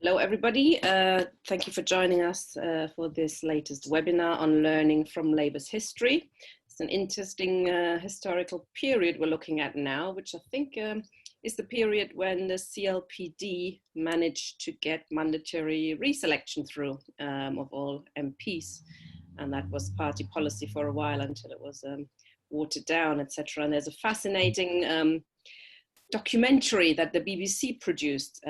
Hello, everybody. Thank you for joining us for this latest webinar on learning from Labour's history. It's an interesting historical period we're looking at now, which I think is the period when the CLPD managed to get mandatory reselection through of all MPs. And that was party policy for a while until it was watered down, etc. And there's a fascinating documentary that the BBC produced.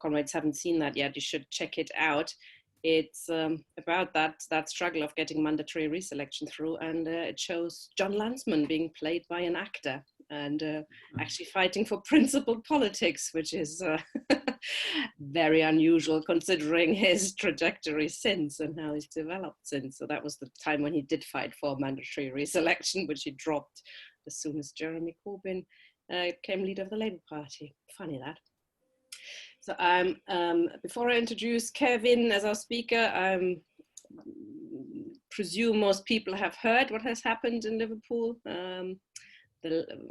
Comrades haven't seen that yet, you should check it out. It's about that struggle of getting mandatory reselection through, and it shows John Landsman being played by an actor and actually fighting for principled politics, which is very unusual considering his trajectory since and how he's developed since. So that was the time when he did fight for mandatory reselection, which he dropped as soon as Jeremy Corbyn became leader of the Labour Party. Funny that. So before I introduce Kevin as our speaker, I presume most people have heard what has happened in Liverpool.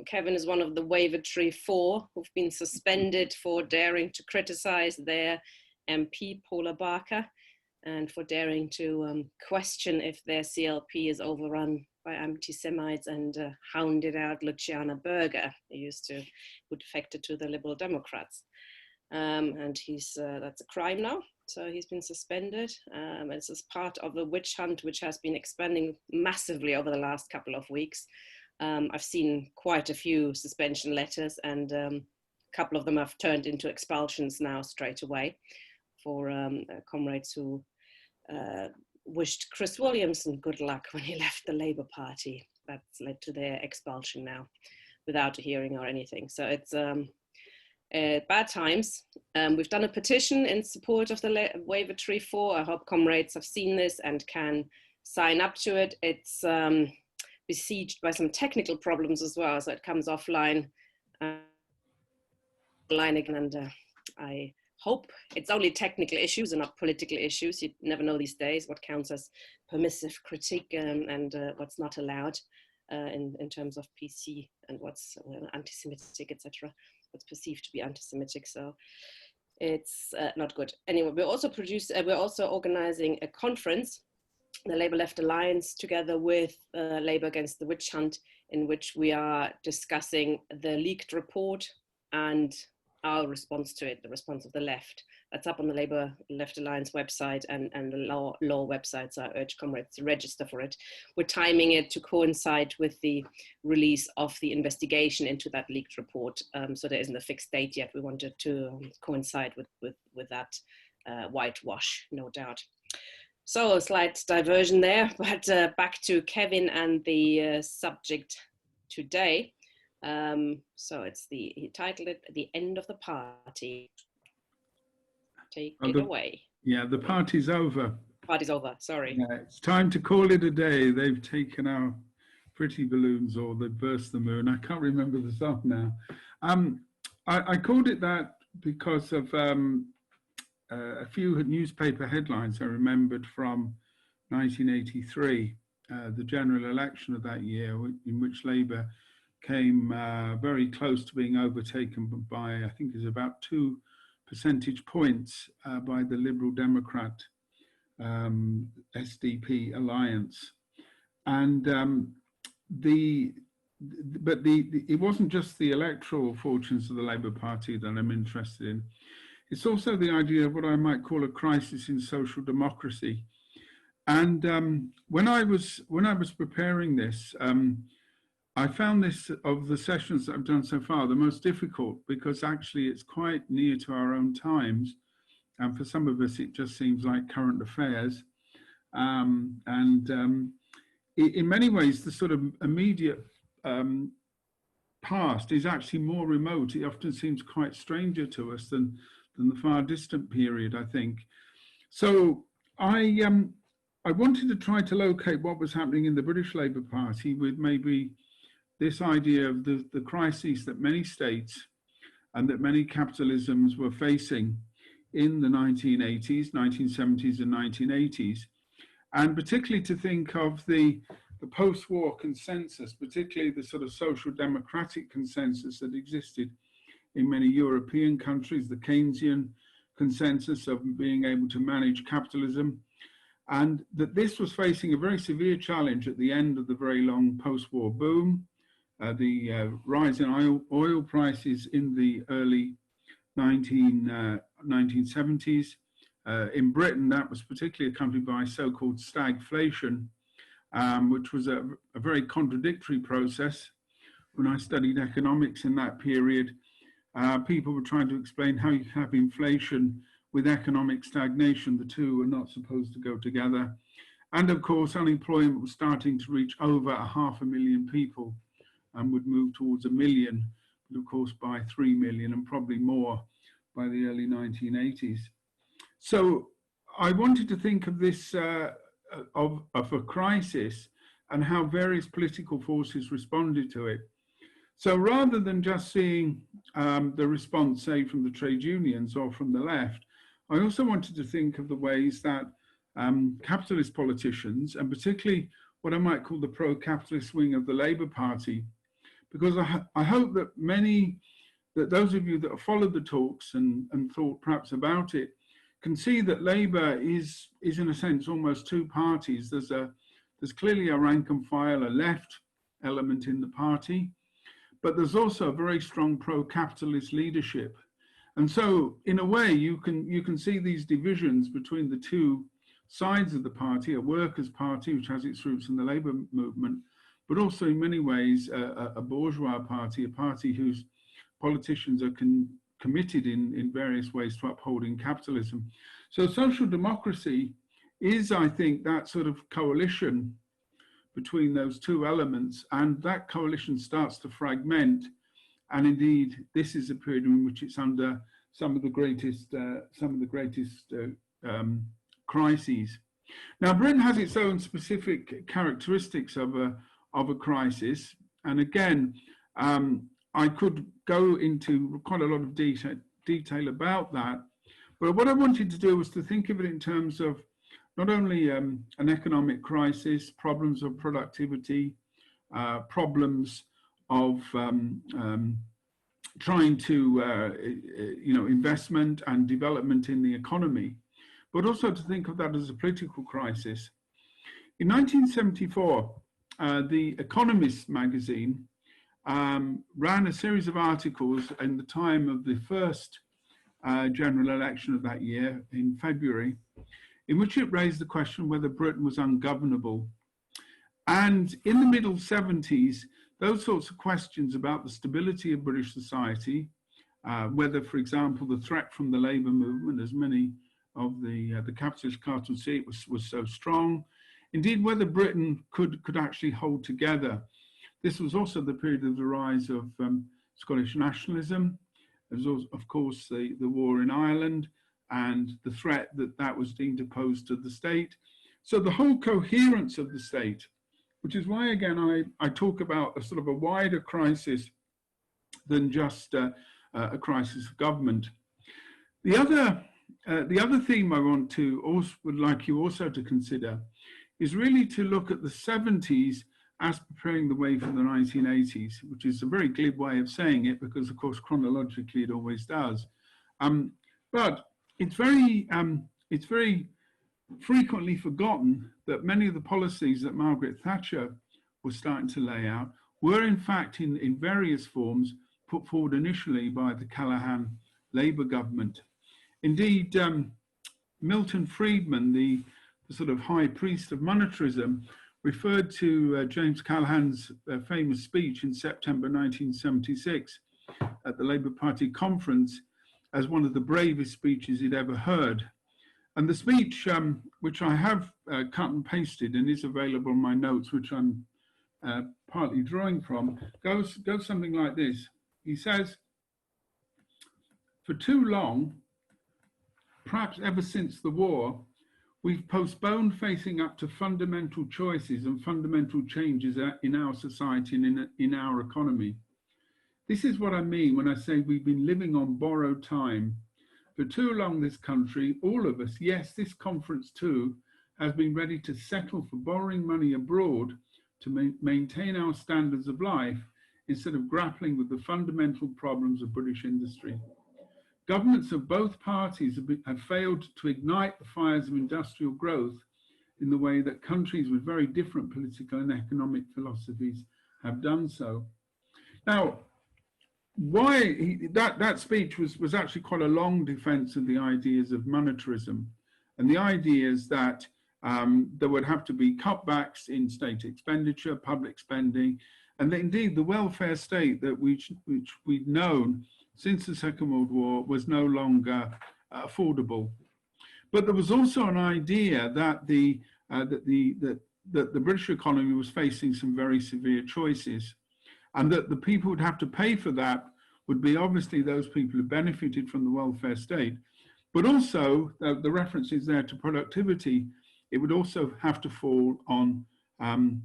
Kevin is one of the Wavertree Four who've been suspended for daring to criticise their MP, Paula Barker, and for daring to question if their CLP is overrun by anti-Semites and hounded out Luciana Berger, who defected to the Liberal Democrats. And that's a crime now, so he's been suspended. It's as part of a witch hunt which has been expanding massively over the last couple of weeks. I've seen quite a few suspension letters, and a couple of them have turned into expulsions now straight away for comrades who wished Chris Williamson good luck when he left the Labour Party. That's led to their expulsion now without a hearing or anything. So it's bad times. We've done a petition in support of the Wavertree Four. I hope comrades have seen this and can sign up to it. It's besieged by some technical problems as well, so it comes offline again, and I hope it's only technical issues and not political issues. You never know these days what counts as permissive critique and what's not allowed in terms of PC and what's anti-Semitic, etc. What's perceived to be anti-Semitic. So it's not good. Anyway, we're also organizing a conference, the Labour Left Alliance, together with Labour Against the Witch Hunt, in which we are discussing the leaked report and our response to it, the response of the left. That's up on the Labour Left Alliance website and the law website, so I urge comrades to register for it. We're timing it to coincide with the release of the investigation into that leaked report, so there isn't a fixed date yet. We wanted to coincide with that whitewash, no doubt. So a slight diversion there, but back to Kevin and the subject today. So he titled it "The End of the Party." Take it away. Yeah, the party's over. Party's over, sorry. Yeah, it's time to call it a day. They've taken our pretty balloons, or they've burst the moon. I can't remember the song now. I called it that because of a few newspaper headlines I remembered from 1983, the general election of that year, in which Labour came very close to being overtaken by, I think it's about 2 percentage points by the Liberal Democrat SDP alliance. And it wasn't just the electoral fortunes of the Labour Party that I'm interested in. It's also the idea of what I might call a crisis in social democracy. And when I was preparing this, I found this, of the sessions that I've done so far, the most difficult, because actually it's quite near to our own times. And for some of us, it just seems like current affairs. In many ways, the sort of immediate past is actually more remote. It often seems quite stranger to us than the far distant period, I think. So I wanted to try to locate what was happening in the British Labour Party with maybe this idea of the crises that many states and that many capitalisms were facing in the 1980s, 1970s and 1980s, and particularly to think of the post-war consensus, particularly the sort of social democratic consensus that existed in many European countries, the Keynesian consensus of being able to manage capitalism, and that this was facing a very severe challenge at the end of the very long post-war boom, the rise in oil prices in the early 1970s. In Britain, that was particularly accompanied by so-called stagflation, which was a very contradictory process. When I studied economics in that period, people were trying to explain how you have inflation with economic stagnation. The two are not supposed to go together. And of course, unemployment was starting to reach over 500,000 people and would move towards 1 million, but of course by 3 million and probably more by the early 1980s. So I wanted to think of this, of a crisis and how various political forces responded to it. So rather than just seeing the response, say, from the trade unions or from the left, I also wanted to think of the ways that capitalist politicians, and particularly what I might call the pro-capitalist wing of the Labour Party, because I hope that those of you that have followed the talks and thought perhaps about it, can see that Labour is in a sense almost two parties. There's clearly a rank and file, a left element in the party, but there's also a very strong pro-capitalist leadership. And so in a way, you can see these divisions between the two sides of the party, a workers' party, which has its roots in the labour movement, but also in many ways a bourgeois party, a party whose politicians are committed in various ways to upholding capitalism. So social democracy is, I think, that sort of coalition between those two elements, and that coalition starts to fragment. And indeed, this is a period in which it's under some of the greatest crises. Now, Britain has its own specific characteristics of a crisis, and again, I could go into quite a lot of detail about that. But what I wanted to do was to think of it in terms of not only an economic crisis, problems of productivity, problems of trying to, investment and development in the economy, but also to think of that as a political crisis. In 1974, The Economist magazine ran a series of articles in the time of the first general election of that year in February, in which it raised the question whether Britain was ungovernable. And in the middle 70s, those sorts of questions about the stability of British society, whether, for example, the threat from the labour movement, as many of the capitalist cartels see it, was so strong, indeed whether Britain could actually hold together. This was also the period of the rise of Scottish nationalism. There was also, of course, the war in Ireland and the threat that was deemed to pose to the state. So the whole coherence of the state, which is why, again, I talk about a sort of a wider crisis than just a crisis of government. The other theme I would like you also to consider is really to look at the 70s as preparing the way for the 1980s, which is a very glib way of saying it because, of course, chronologically it always does. But it's very frequently forgotten that many of the policies that Margaret Thatcher was starting to lay out were in fact in various forms put forward initially by the Callaghan Labour government. Indeed, Milton Friedman, the sort of high priest of monetarism, referred to James Callaghan's famous speech in September 1976 at the Labour Party conference as one of the bravest speeches he'd ever heard. And the speech, which I have cut and pasted and is available in my notes, which I'm partly drawing from, goes something like this. He says, "For too long, perhaps ever since the war, we've postponed facing up to fundamental choices and fundamental changes in our society and in our economy. This is what I mean when I say we've been living on borrowed time. For too long, this country, all of us, yes, this conference too, has been ready to settle for borrowing money abroad to maintain our standards of life instead of grappling with the fundamental problems of British industry." governments of both parties have failed to ignite the fires of industrial growth in the way that countries with very different political and economic philosophies have done so. Now, that speech was actually quite a long defense of the ideas of monetarism and the ideas that there would have to be cutbacks in state expenditure, public spending, and that indeed the welfare state that which we'd known since the Second World War was no longer affordable. But there was also an idea that the British economy was facing some very severe choices, and that the people who would have to pay for that would be obviously those people who benefited from the welfare state, but also the references there to productivity. It would also have to fall on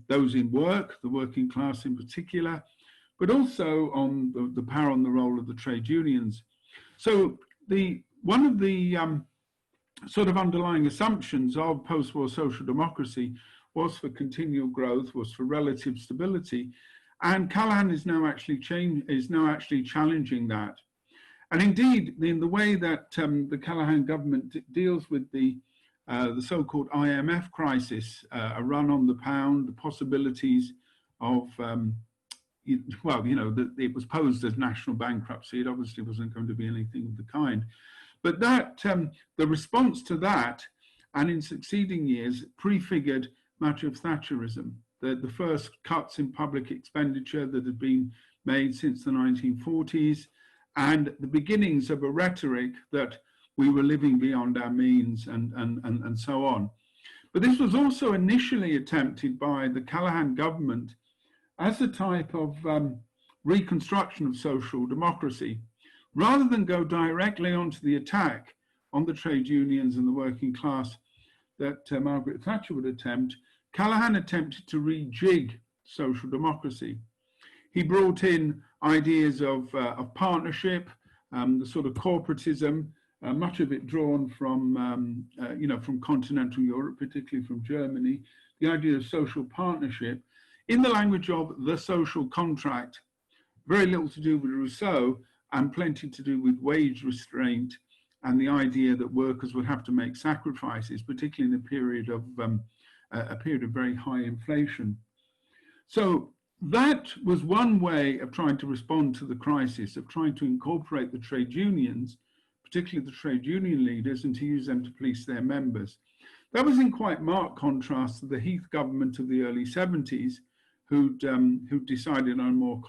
those in work, the working class in particular, but also on the power and the role of the trade unions. So one of the sort of underlying assumptions of post-war social democracy was for continual growth, was for relative stability, and Callaghan is now actually challenging that. And indeed, in the way that the Callaghan government deals with the so-called IMF crisis, a run on the pound, the possibilities of, it was posed as national bankruptcy. It obviously wasn't going to be anything of the kind. But that the response to that, and in succeeding years, prefigured much of Thatcherism. The first cuts in public expenditure that had been made since the 1940s, and the beginnings of a rhetoric that we were living beyond our means and so on. But this was also initially attempted by the Callaghan government as a type of reconstruction of social democracy. Rather than go directly onto the attack on the trade unions and the working class that Margaret Thatcher would attempt, Callaghan attempted to rejig social democracy. He brought in ideas of partnership, the sort of corporatism, much of it drawn from, from continental Europe, particularly from Germany, the idea of social partnership, in the language of the social contract, very little to do with Rousseau, and plenty to do with wage restraint and the idea that workers would have to make sacrifices, particularly in a period of very high inflation. So that was one way of trying to respond to the crisis, of trying to incorporate the trade unions, particularly the trade union leaders, and to use them to police their members. That was in quite marked contrast to the Heath government of the early 70s, who'd decided on a more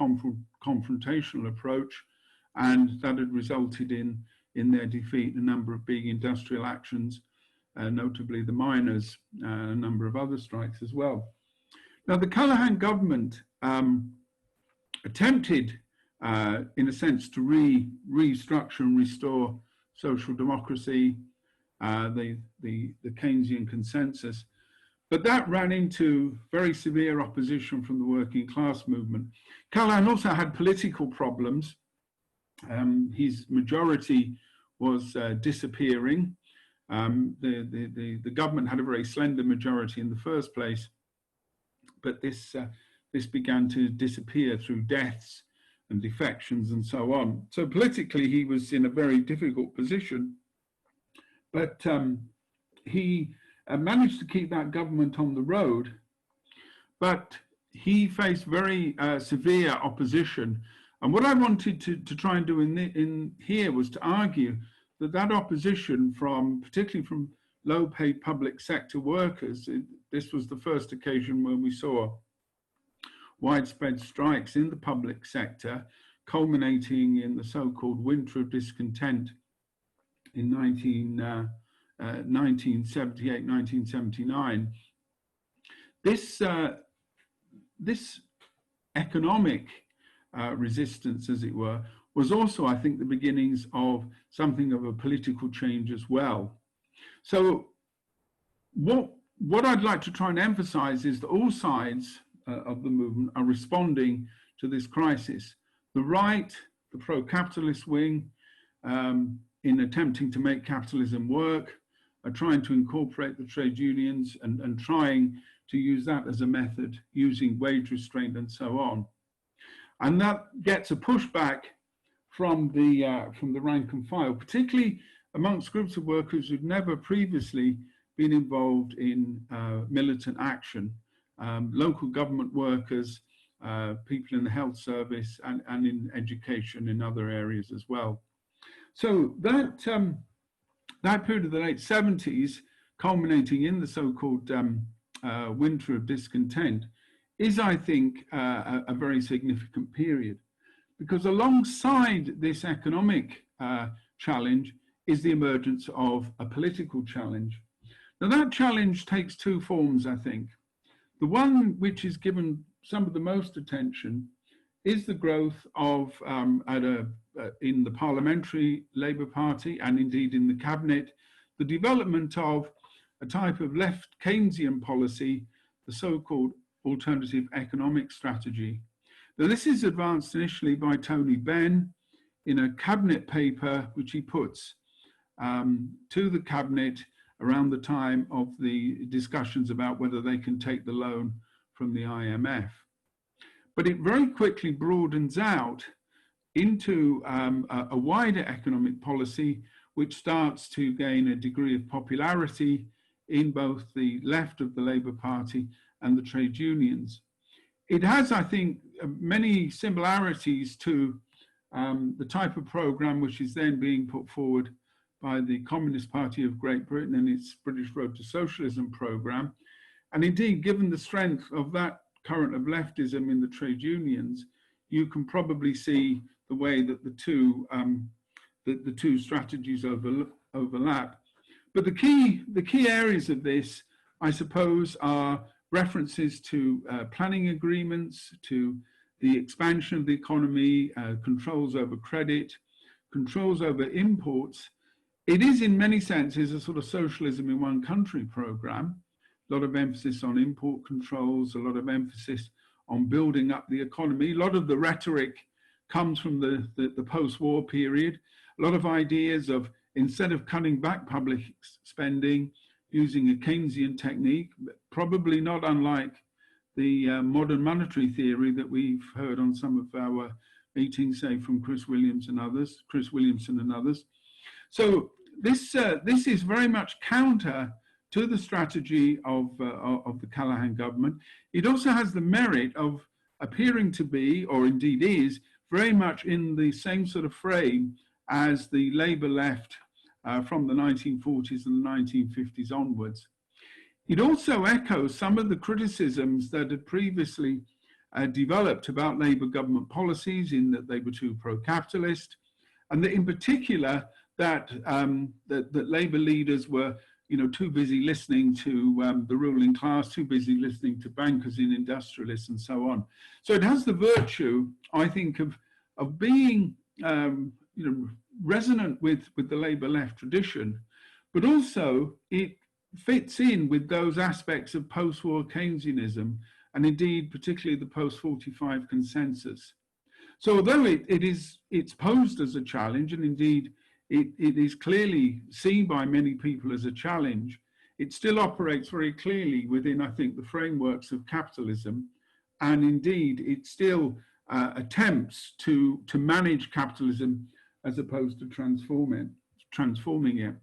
confrontational approach, and that had resulted in their defeat, a number of big industrial actions, notably the miners, a number of other strikes as well. Now, the Callaghan government attempted, in a sense, to restructure and restore social democracy, the Keynesian consensus, but that ran into very severe opposition from the working class movement. Callaghan also had political problems. His majority was disappearing. The government had a very slender majority in the first place, but this began to disappear through deaths and defections and so on. So politically, he was in a very difficult position, but he managed to keep that government on the road, but he faced very severe opposition. And what I wanted to try and do in here was to argue that opposition particularly from low-paid public sector workers, this was the first occasion when we saw widespread strikes in the public sector, culminating in the so-called Winter of Discontent in 1978, 1979. This economic resistance, as it were, was also, I think, the beginnings of something of a political change as well. So what I'd like to try and emphasize is that all sides of the movement are responding to this crisis. The right, the pro-capitalist wing, in attempting to make capitalism work, are trying to incorporate the trade unions and trying to use that as a method, using wage restraint and so on. And that gets a pushback from the rank and file, particularly amongst groups of workers who'd never previously been involved in militant action, local government workers, people in the health service, and in education in other areas as well. So that period of the late 70s, culminating in the so-called winter of discontent, is, I think, a very significant period, because alongside this economic challenge is the emergence of a political challenge. Now, that challenge takes two forms, I think. The one which is given some of the most attention is the growth of, in the parliamentary Labour Party and indeed in the cabinet, the development of a type of left Keynesian policy, the so-called alternative economic strategy. Now, this is advanced initially by Tony Benn in a cabinet paper which he puts to the cabinet around the time of the discussions about whether they can take the loan from the IMF. But it very quickly broadens out into a wider economic policy which starts to gain a degree of popularity in both the left of the Labour Party and the trade unions. It has, I think, many similarities to the type of programme which is then being put forward by the Communist Party of Great Britain and its British Road to Socialism programme. And indeed, given the strength of that current of leftism in the trade unions, you can probably see the way that the two strategies overlap. But the key areas of this, I suppose, are references to planning agreements, to the expansion of the economy, controls over credit, controls over imports. It is in many senses a sort of socialism in one country program. A lot of emphasis on import controls, a lot of emphasis on building up the economy. A lot of the rhetoric comes from the post-war period. A lot of ideas of, instead of cutting back public spending, using a Keynesian technique, probably not unlike the modern monetary theory that we've heard on some of our meetings, say from Chris Williamson and others. So this is very much counter to the strategy of the Callaghan government. It also has the merit of appearing to be, or indeed is, very much in the same sort of frame as the Labour left from the 1940s and the 1950s onwards. It also echoes some of the criticisms that had previously developed about Labour government policies, in that they were too pro-capitalist, and that in particular that Labour leaders were too busy listening to the ruling class, too busy listening to bankers and industrialists and so on. So it has the virtue, I think, of being resonant with the Labour left tradition, but also it fits in with those aspects of post-war Keynesianism, and indeed particularly the post-45 consensus. So although it's posed as a challenge, and indeed it is clearly seen by many people as a challenge, it still operates very clearly within, I think, the frameworks of capitalism, and indeed it still attempts to manage capitalism as opposed to transforming it.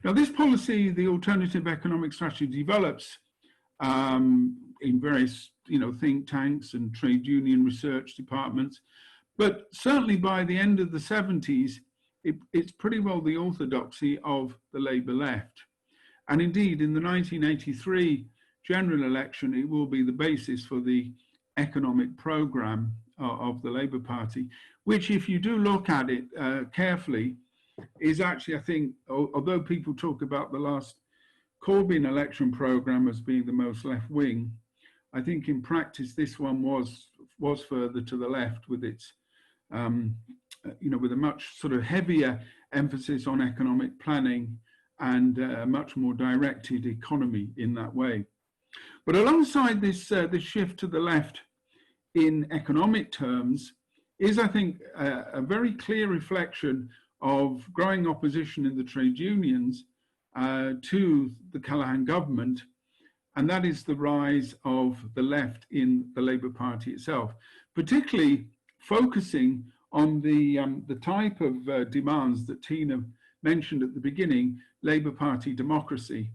Now, this policy, the alternative economic strategy, develops in various think tanks and trade union research departments, but certainly by the end of the 70s, it's pretty well the orthodoxy of the Labour left. And indeed, in the 1983 general election, it will be the basis for the economic programme of the Labour Party, which, if you do look at it carefully, is actually, I think, although people talk about the last Corbyn election programme as being the most left-wing, I think in practice this one was further to the left, with its with a much sort of heavier emphasis on economic planning and a much more directed economy in that way. But alongside this shift to the left in economic terms is, I think, a very clear reflection of growing opposition in the trade unions to the Callaghan government, and that is the rise of the left in the Labour Party itself, particularly focusing on the type of demands that Tina mentioned at the beginning, Labour Party democracy.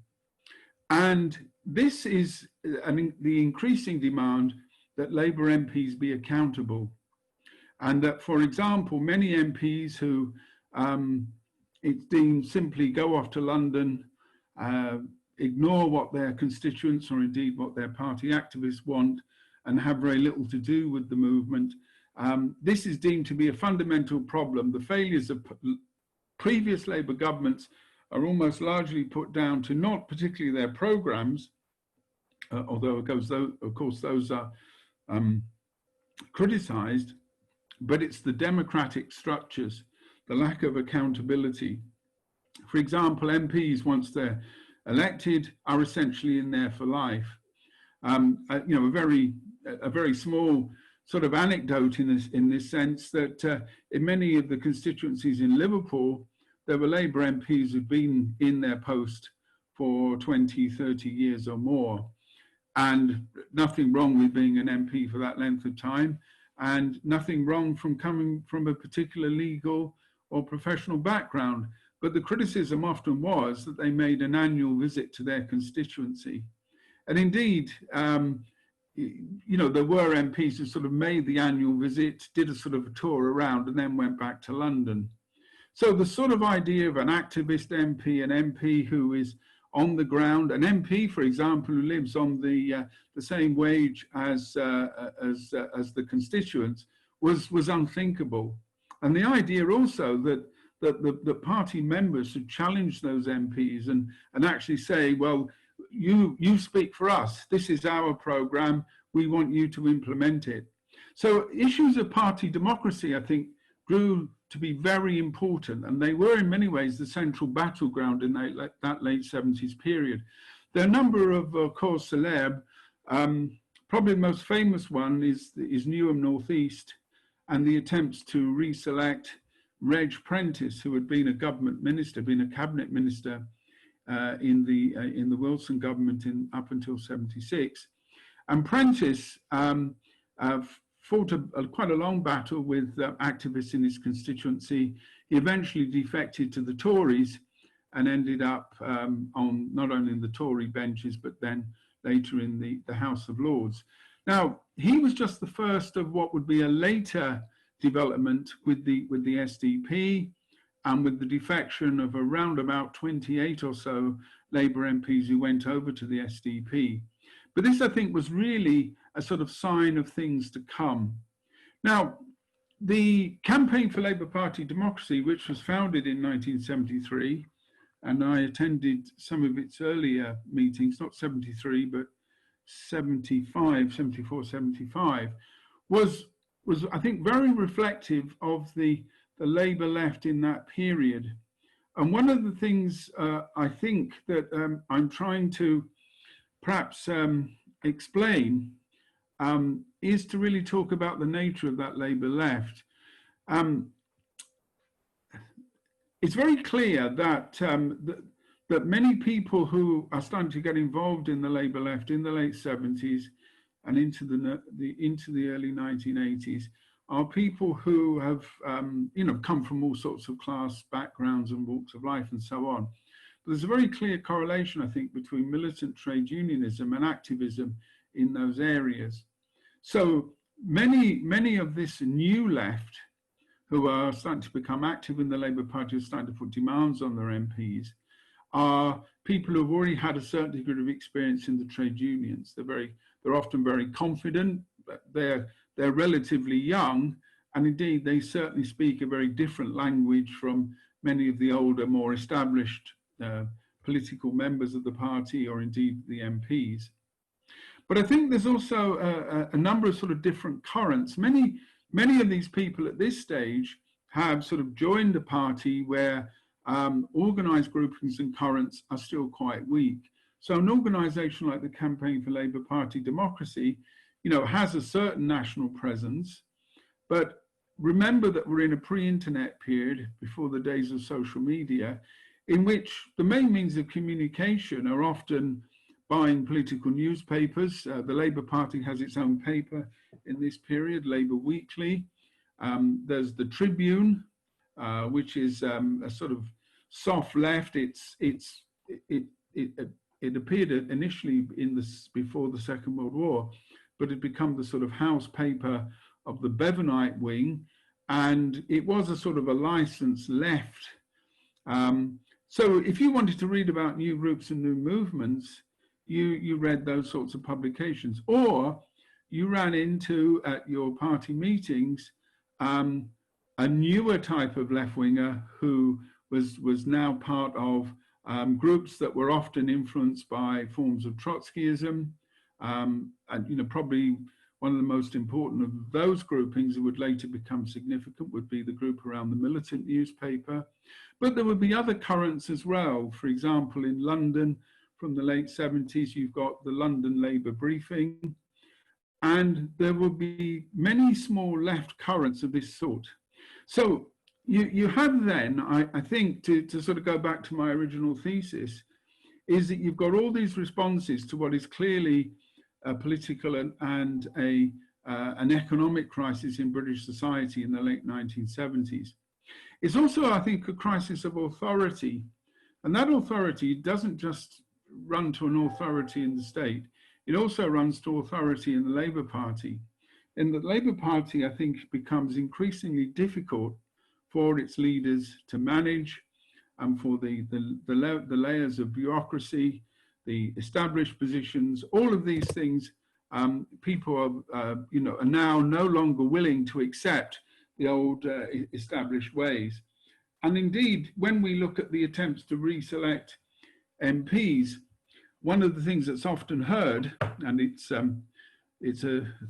And this is the increasing demand that Labour MPs be accountable. And that, for example, many MPs who it's deemed simply go off to London, ignore what their constituents or indeed what their party activists want, and have very little to do with the movement. This is deemed to be a fundamental problem. The failures of previous Labour governments are almost largely put down to not particularly their programmes, although of course those are criticised, but it's the democratic structures, the lack of accountability. For example, MPs, once they're elected, are essentially in there for life. You know, a very small sort of anecdote in this sense that in many of the constituencies in Liverpool, there were Labour MPs who'd been in their post for 20, 30 years or more. And nothing wrong with being an MP for that length of time, and nothing wrong from coming from a particular legal or professional background. But the criticism often was that they made an annual visit to their constituency. And indeed, you know, there were MPs who sort of made the annual visit, did a sort of a tour around, and then went back to London. So the sort of idea of an activist MP, an MP who is on the ground, an MP, for example, who lives on the same wage as the constituents, was unthinkable. And the idea also that the party members should challenge those MPs and actually say, well, you speak for us. This is our programme. We want you to implement it. So issues of party democracy, I think, grew to be very important, and they were in many ways the central battleground in that late 70s period. There are a number of causes célèbres. Probably the most famous one is Newham North East and the attempts to reselect Reg Prentice, who had been a government minister, been a cabinet minister in the Wilson government up until 76. And Prentice fought quite a long battle with activists in his constituency. He eventually defected to the Tories and ended up on not only in the Tory benches, but then later in the House of Lords. Now, he was just the first of what would be a later development with the SDP and with the defection of around about 28 or so Labour MPs who went over to the SDP. But this, I think, was really a sort of sign of things to come. Now, the Campaign for Labour Party Democracy, which was founded in 1973, and I attended some of its earlier meetings, not 73, but 75, 74, 75, was I think, very reflective of the Labour left in that period. And one of the things I think that I'm trying to perhaps explain is to really talk about the nature of that Labour left. It's very clear that that many people who are starting to get involved in the Labour left in the late 70s and into the early 1980s are people who have you know, come from all sorts of class backgrounds and walks of life and so on. But there's a very clear correlation, I think, between militant trade unionism and activism in those areas. So many of this new left who are starting to become active in the Labour Party, who are starting to put demands on their MPs, are people who have already had a certain degree of experience in the trade unions. They're often very confident, but they're relatively young, and indeed they certainly speak a very different language from many of the older, more established political members of the party, or indeed the MPs. But I think there's also a number of sort of different currents. Many of these people at this stage have sort of joined a party where organised groupings and currents are still quite weak. So an organisation like the Campaign for Labour Party Democracy, you know, has a certain national presence, but remember that we're in a pre-internet period before the days of social media, in which the main means of communication are often buying political newspapers. The Labour Party has its own paper in this period, Labour Weekly. There's the Tribune, which is a sort of soft left. It appeared initially before the Second World War, but it became the sort of house paper of the Bevanite wing, and it was a sort of a licensed left. So if you wanted to read about new groups and new movements, you read those sorts of publications, or you ran into, at your party meetings, a newer type of left-winger who was now part of groups that were often influenced by forms of Trotskyism, and probably one of the most important of those groupings that would later become significant would be the group around the militant newspaper. But there would be other currents as well. For example, in London from the late 70s, you've got the London Labour Briefing, and there will be many small left currents of this sort. So you have then, I think, to sort of go back to my original thesis, is that you've got all these responses to what is clearly a political and an economic crisis in British society in the late 1970s. It's also, I think, a crisis of authority. And that authority doesn't just run to an authority in the state, it also runs to authority in the Labour Party. And the Labour Party, I think, becomes increasingly difficult for its leaders to manage, and for the layers of bureaucracy, the established positions, all of these things, people are now no longer willing to accept the old established ways. And indeed, when we look at the attempts to reselect MPs, one of the things that's often heard, and it's a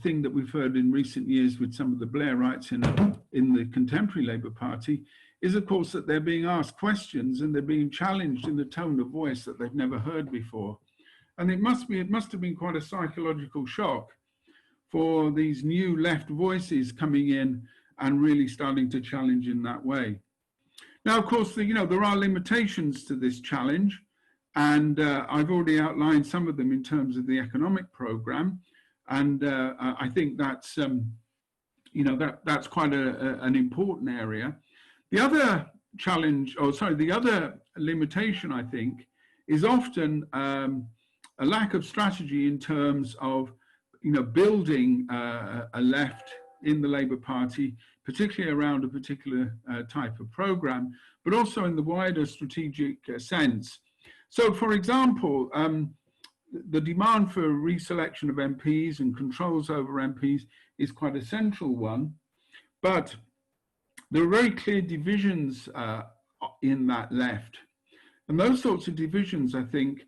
thing that we've heard in recent years with some of the Blairites in the contemporary Labour Party, is of course that they're being asked questions and they're being challenged in the tone of voice that they've never heard before. And it must have been quite a psychological shock for these new left voices coming in and really starting to challenge in that way. Now, of course, there are limitations to this challenge, and I've already outlined some of them in terms of the economic programme, and I think that's that's quite an important area. The other challenge, the other limitation, I think, is often a lack of strategy in terms of building a left in the Labour Party, particularly around a particular type of programme, but also in the wider strategic sense. So, for example, the demand for reselection of MPs and controls over MPs is quite a central one, but there are very clear divisions in that left. And those sorts of divisions, I think,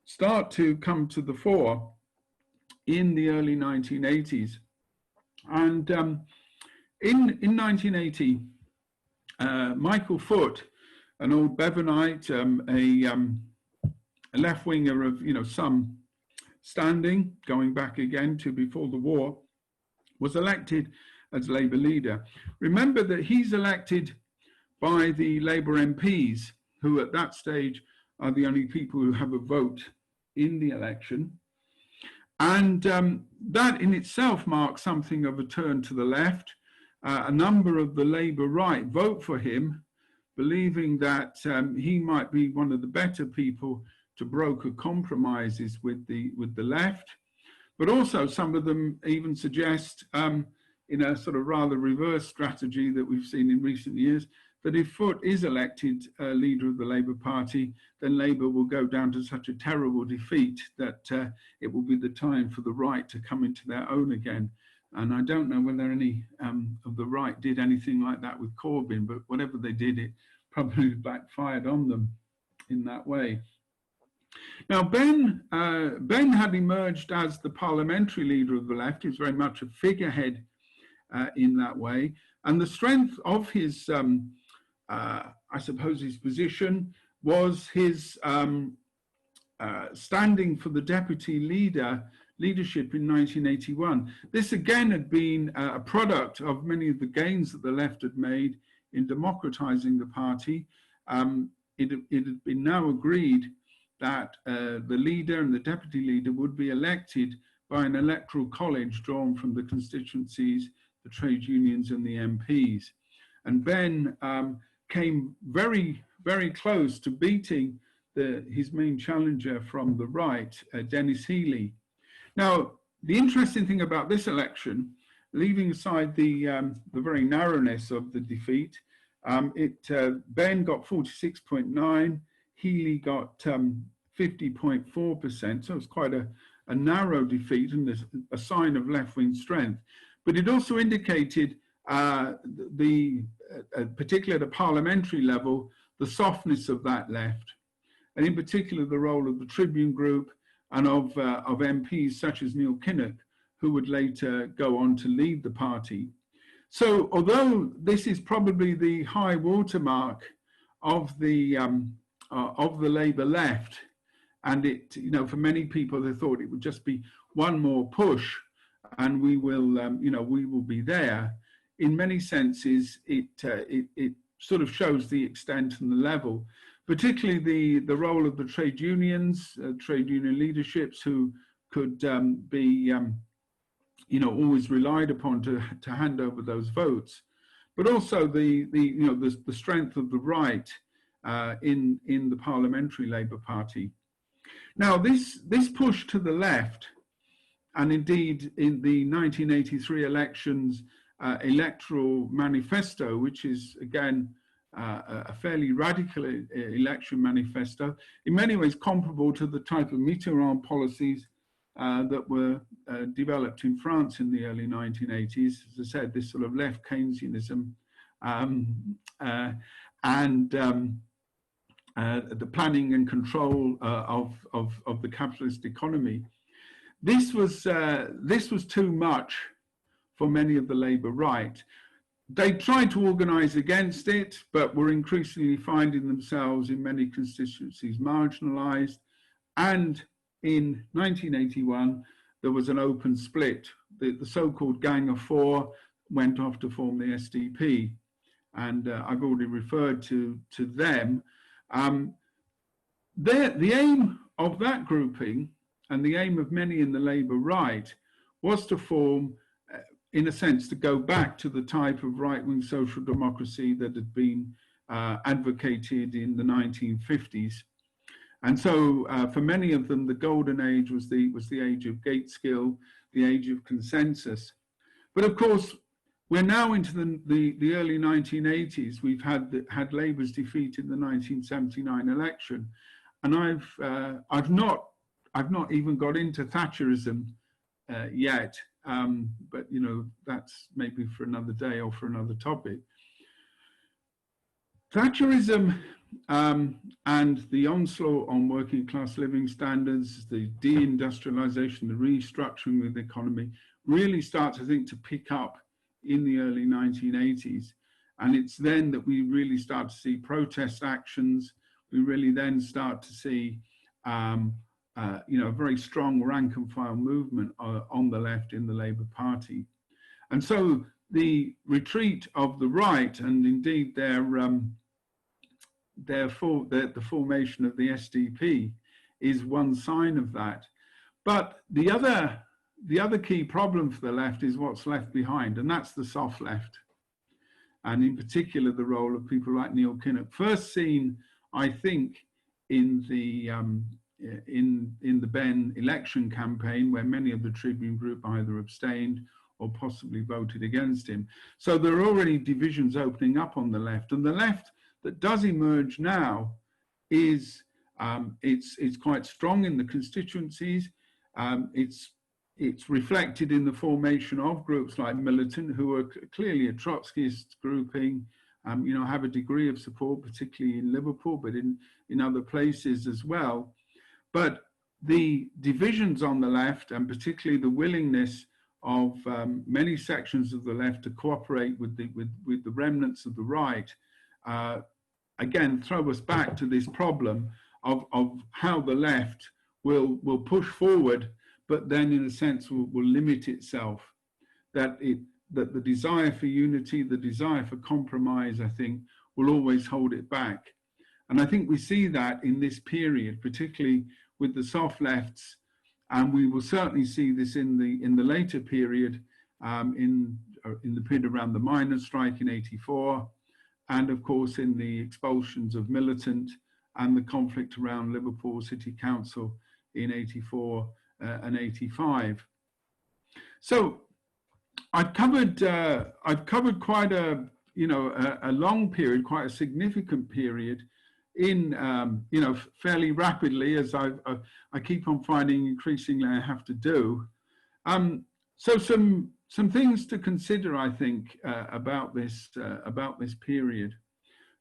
start to come to the fore in the early 1980s. And in 1980, Michael Foot, an old Bevanite, a left-winger of some standing, going back again to before the war, was elected as Labour leader. Remember that he's elected by the Labour MPs, who at that stage are the only people who have a vote in the election. And that in itself marks something of a turn to the left. A number of the Labour right vote for him, believing that he might be one of the better people to broker compromises with the left. But also some of them even suggest, in a sort of rather reverse strategy that we've seen in recent years, that if Foot is elected leader of the Labour Party, then Labour will go down to such a terrible defeat that it will be the time for the right to come into their own again. And I don't know whether any of the right did anything like that with Corbyn, but whatever they did, it probably backfired on them in that way. Now, Ben had emerged as the parliamentary leader of the left. He was very much a figurehead in that way. And the strength of his, I suppose, his position was his standing for the deputy leadership in 1981. This again had been a product of many of the gains that the left had made in democratizing the party. It had been now agreed that the leader and the deputy leader would be elected by an electoral college drawn from the constituencies, trade unions and the MPs. And Ben came very, very close to beating his main challenger from the right, Dennis Healey. Now, the interesting thing about this election, leaving aside the very narrowness of the defeat, Ben got 46.9, Healey got 50.4%, so it's quite a narrow defeat and a sign of left-wing strength. But it also indicated particularly at a parliamentary level, the softness of that left, and in particular the role of the Tribune Group and of MPs such as Neil Kinnock, who would later go on to lead the party. So although this is probably the high watermark of the Labour left, and it, you know, for many people they thought it would just be one more push, and we will, we will be there. In many senses, it sort of shows the extent and the level, particularly the role of the trade unions, trade union leaderships who could be, always relied upon to hand over those votes, but also the strength of the right in the parliamentary Labour Party. Now, this push to the left, and indeed in the 1983 elections electoral manifesto, which is again a fairly radical election manifesto, in many ways comparable to the type of Mitterrand policies that were developed in France in the early 1980s. As I said, this sort of left Keynesianism and the planning and control of the capitalist economy. This was too much for many of the Labour right. They tried to organise against it, but were increasingly finding themselves in many constituencies marginalised. And in 1981, there was an open split. The so-called Gang of Four went off to form the SDP. And I've already referred to them. The aim of that grouping and the aim of many in the Labour right was to form, in a sense, to go back to the type of right-wing social democracy that had been advocated in the 1950s. And so for many of them, the golden age was the age of Gateskill, the age of consensus. But of course, we're now into the early 1980s. We've had Labour's defeat in the 1979 election, and I've not even got into Thatcherism yet. But that's maybe for another day or for another topic. Thatcherism and the onslaught on working class living standards, the deindustrialization, the restructuring of the economy really starts, I think, to pick up in the early 1980s. And it's then that we really start to see protest actions. We really then start to see a very strong rank and file movement on the left in the Labour Party. And so the retreat of the right, and indeed the formation of the SDP, is one sign of that. But the other key problem for the left is what's left behind, and that's the soft left. And in particular, the role of people like Neil Kinnock, first seen, I think, in the Ben election campaign, where many of the Tribune Group either abstained or possibly voted against him. So there are already divisions opening up on the left, and the left that does emerge now is it's quite strong in the constituencies. It's reflected in the formation of groups like Militant, who are clearly a Trotskyist grouping, have a degree of support, particularly in Liverpool, but in other places as well. But the divisions on the left, and particularly the willingness of many sections of the left to cooperate with the remnants of the right, again, throw us back to this problem of how the left will push forward, but then in a sense will limit itself. That the desire for unity, the desire for compromise, I think, will always hold it back. And I think we see that in this period, particularly with the soft lefts, and we will certainly see this in the later period, in in the period around the miners' strike in '84, and of course in the expulsions of militant and the conflict around Liverpool City Council in '84 and '85. So I've covered quite a long period, quite a significant period in fairly rapidly, as I keep on finding increasingly I have to do. So some things to consider, I think, about this period.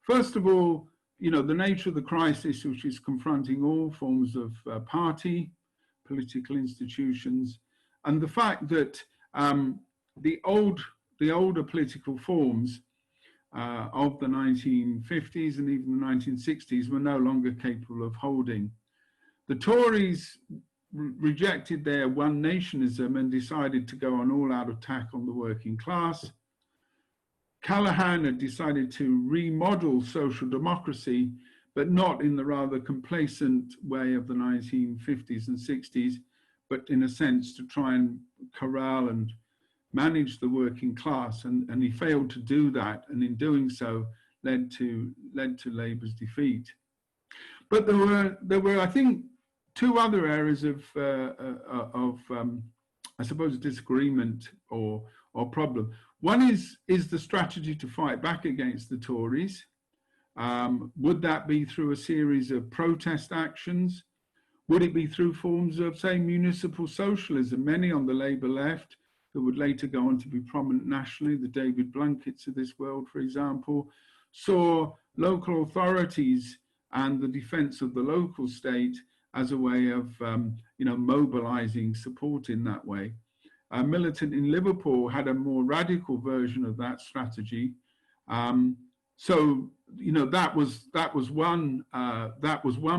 First of all, the nature of the crisis, which is confronting all forms of party, political institutions, and the fact that the older political forms of the 1950s and even the 1960s were no longer capable of holding. The Tories rejected their one nationism and decided to go on all-out attack on the working class. Callaghan had decided to remodel social democracy, but not in the rather complacent way of the 1950s and 60s, but in a sense to try and corral and manage the working class, and he failed to do that, and in doing so led to Labour's defeat. But there were I think two other areas of I suppose disagreement or problem. One is the strategy to fight back against the Tories. Would that be through a series of protest actions? Would it be through forms of, say, municipal socialism? Many on the Labour left, who would later go on to be prominent nationally, the David Blunketts of this world, for example, saw local authorities and the defence of the local state as a way of mobilising support in that way. Militant in Liverpool had a more radical version of that strategy. So that was one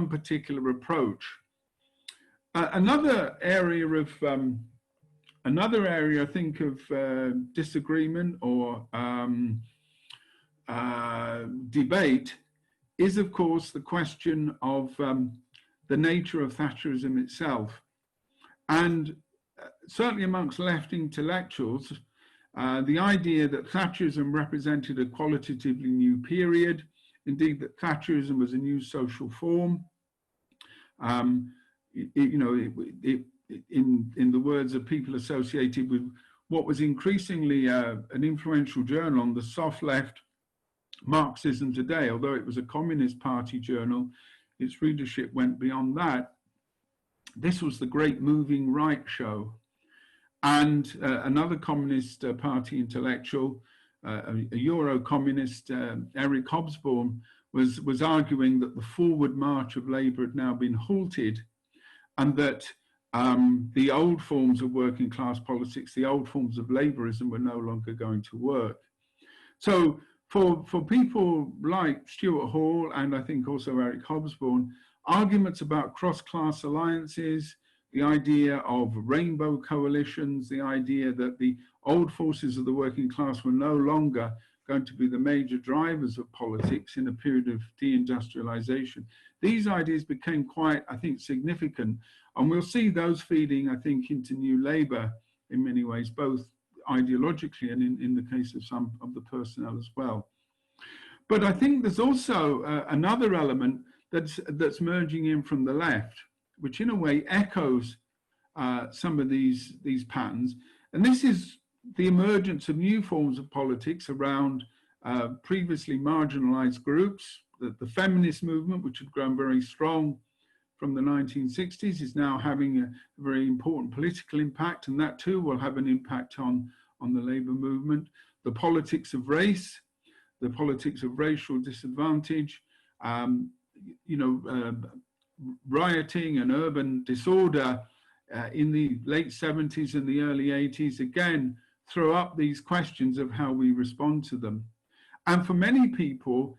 particular approach. Another area I think of disagreement or debate is, of course, the question of the nature of Thatcherism itself. And certainly amongst left intellectuals, the idea that Thatcherism represented a qualitatively new period, indeed that Thatcherism was a new social form. In the words of people associated with what was increasingly an influential journal on the soft left, Marxism Today, although it was a Communist Party journal, its readership went beyond that. This was the great moving right show. And another Communist Party intellectual, a Euro-communist, Eric Hobsbawm, was arguing that the forward march of Labour had now been halted, and that the old forms of working class politics, the old forms of Labourism were no longer going to work. So for people like Stuart Hall and I think also Eric Hobsbawm, arguments about cross-class alliances, the idea of rainbow coalitions, the idea that the old forces of the working class were no longer going to be the major drivers of politics in a period of deindustrialization. These ideas became quite, I think, significant. And we'll see those feeding, I think, into New Labour in many ways, both ideologically and in the case of some of the personnel as well. But I think there's also another element that's merging in from the left, which in a way echoes some of these patterns. And this is the emergence of new forms of politics around previously marginalized groups. The feminist movement, which had grown very strong from the 1960s, is now having a very important political impact, and that too will have an impact on the Labour movement. The politics of race, the politics of racial disadvantage, rioting and urban disorder in the late 70s and the early 80s, again, throw up these questions of how we respond to them. And for many people,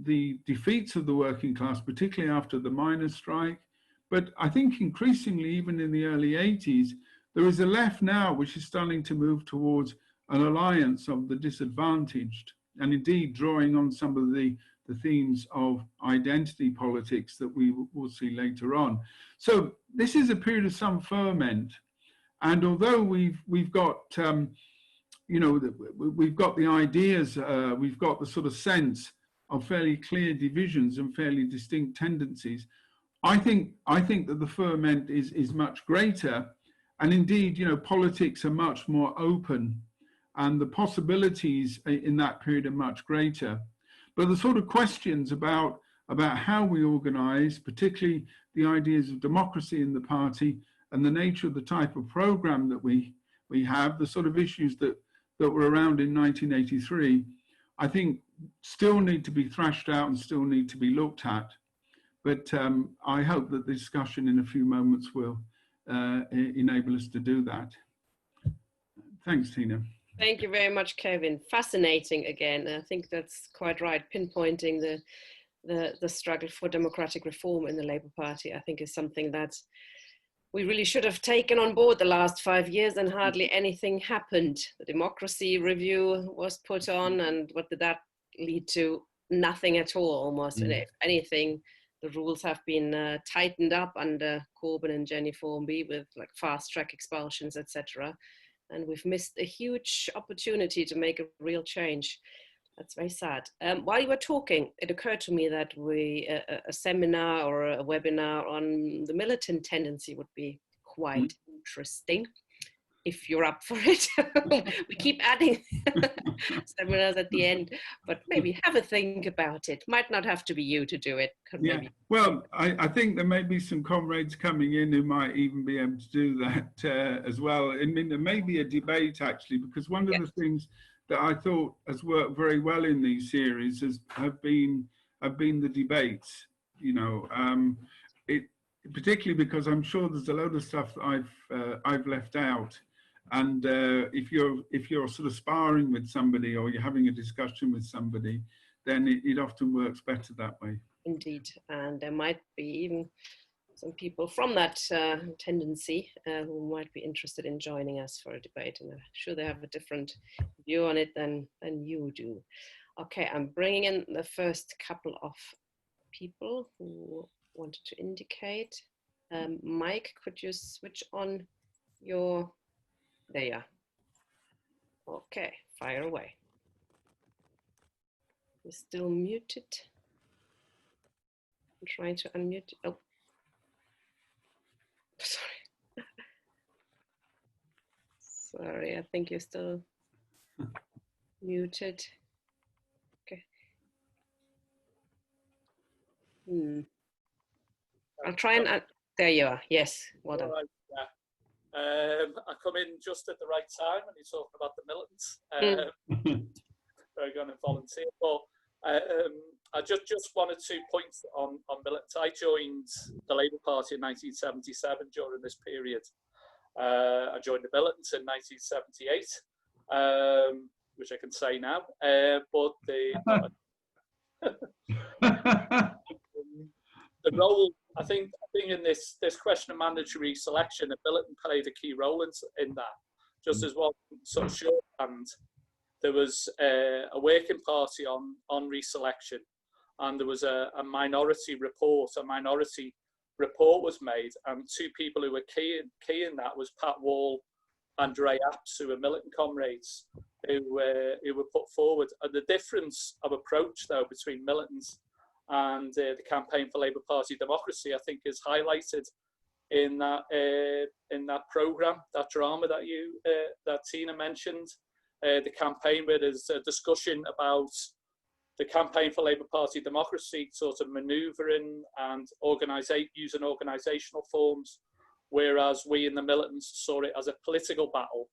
the defeats of the working class, particularly after the miners' strike, but I think increasingly even in the early 80s, there is a left now which is starting to move towards an alliance of the disadvantaged, and indeed drawing on some of the themes of identity politics that we will see later on. So this is a period of some ferment, and although we've got you know, we've got the ideas, we've got the sort of sense of fairly clear divisions and fairly distinct tendencies. I think that the ferment is much greater, and indeed, you know, politics are much more open, and the possibilities in that period are much greater. But the sort of questions about how we organise, particularly the ideas of democracy in the party and the nature of the type of programme that we have, the sort of issues that were around in 1983, I think still need to be thrashed out and still need to be looked at. But I hope that the discussion in a few moments will enable us to do that. Thanks, Tina. Thank you very much, Kevin. Fascinating again. I think that's quite right. Pinpointing the struggle for democratic reform in the Labour Party, I think, is something that we really should have taken on board the last 5 years, and hardly anything happened. The democracy review was put on, and what did that lead to? Nothing at all, almost. And if anything, the rules have been tightened up under Corbyn and Jenny Formby with like fast track expulsions, etc. And we've missed a huge opportunity to make a real change. That's very sad. While you were talking, it occurred to me that a seminar or a webinar on the militant tendency would be quite interesting, if you're up for it. We keep adding seminars at the end, but maybe have a think about it. Might not have to be you to do it. Yeah. Well, I think there may be some comrades coming in who might even be able to do that as well. I mean, there may be a debate actually, because one of the things that I thought has worked very well in these series have been the debates. You know, particularly because I'm sure there's a load of stuff that I've left out. And if you're sort of sparring with somebody or you're having a discussion with somebody, then it often works better that way. Indeed, and there might be even some people from that tendency who might be interested in joining us for a debate, and I'm sure they have a different view on it than you do. Okay, I'm bringing in the first couple of people who wanted to indicate. Mike, could you switch on your... There you are. Okay, fire away. You're still muted. I'm trying to unmute. Oh, sorry. Sorry, I think you're still muted. Okay. I'll try and... there you are. Yes, well done. Right, yeah. I come in just at the right time when you're talking about the militants. Very going to volunteer. But I just wanted to point on militants. I joined the Labour Party in 1977 during this period. I joined the militants in 1978, which I can say now. But the role, I think in this question of mandatory selection, the militant played a key role in that. Just as one sort of shorthand, there was a working party on reselection, and there was a minority report. A minority report was made, and two people who were key in that was Pat Wall and Ray Apps, who were militant comrades who were put forward. And the difference of approach, though, between militants and the Campaign for Labour Party Democracy, I think, is highlighted in that programme, that drama that Tina mentioned, the campaign, where there's a discussion about the Campaign for Labour Party Democracy sort of manoeuvring and using organisational forms, whereas we in the militants saw it as a political battle,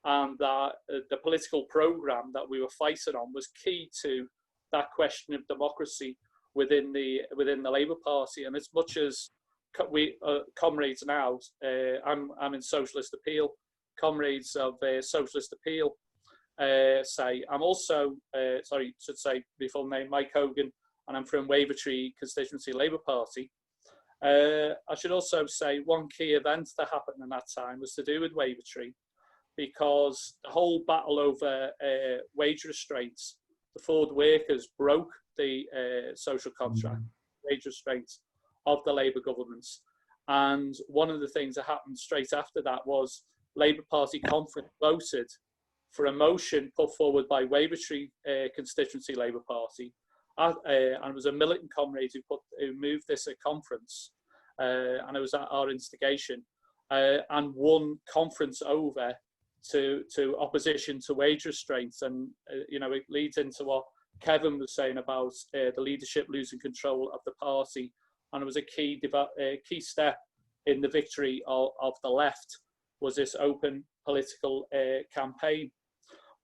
and that the political programme that we were fighting on was key to that question of democracy within the Labour Party. And as much as we comrades now, I'm in Socialist Appeal, comrades of Socialist Appeal say, I'm also should say my full name, Mike Hogan, and I'm from Wavertree Constituency Labour Party. I should also say one key event that happened in that time was to do with Wavertree, because the whole battle over wage restraints, the Ford workers broke the social contract, wage restraints of the Labour governments. And one of the things that happened straight after that was Labour Party conference voted for a motion put forward by Wavertree constituency Labour Party. And it was a militant comrade who moved this at conference, and it was at our instigation, and won conference over to opposition to wage restraints. And you know, it leads into what Kevin was saying about the leadership losing control of the party, and it was a key step in the victory of the left, was this open political campaign.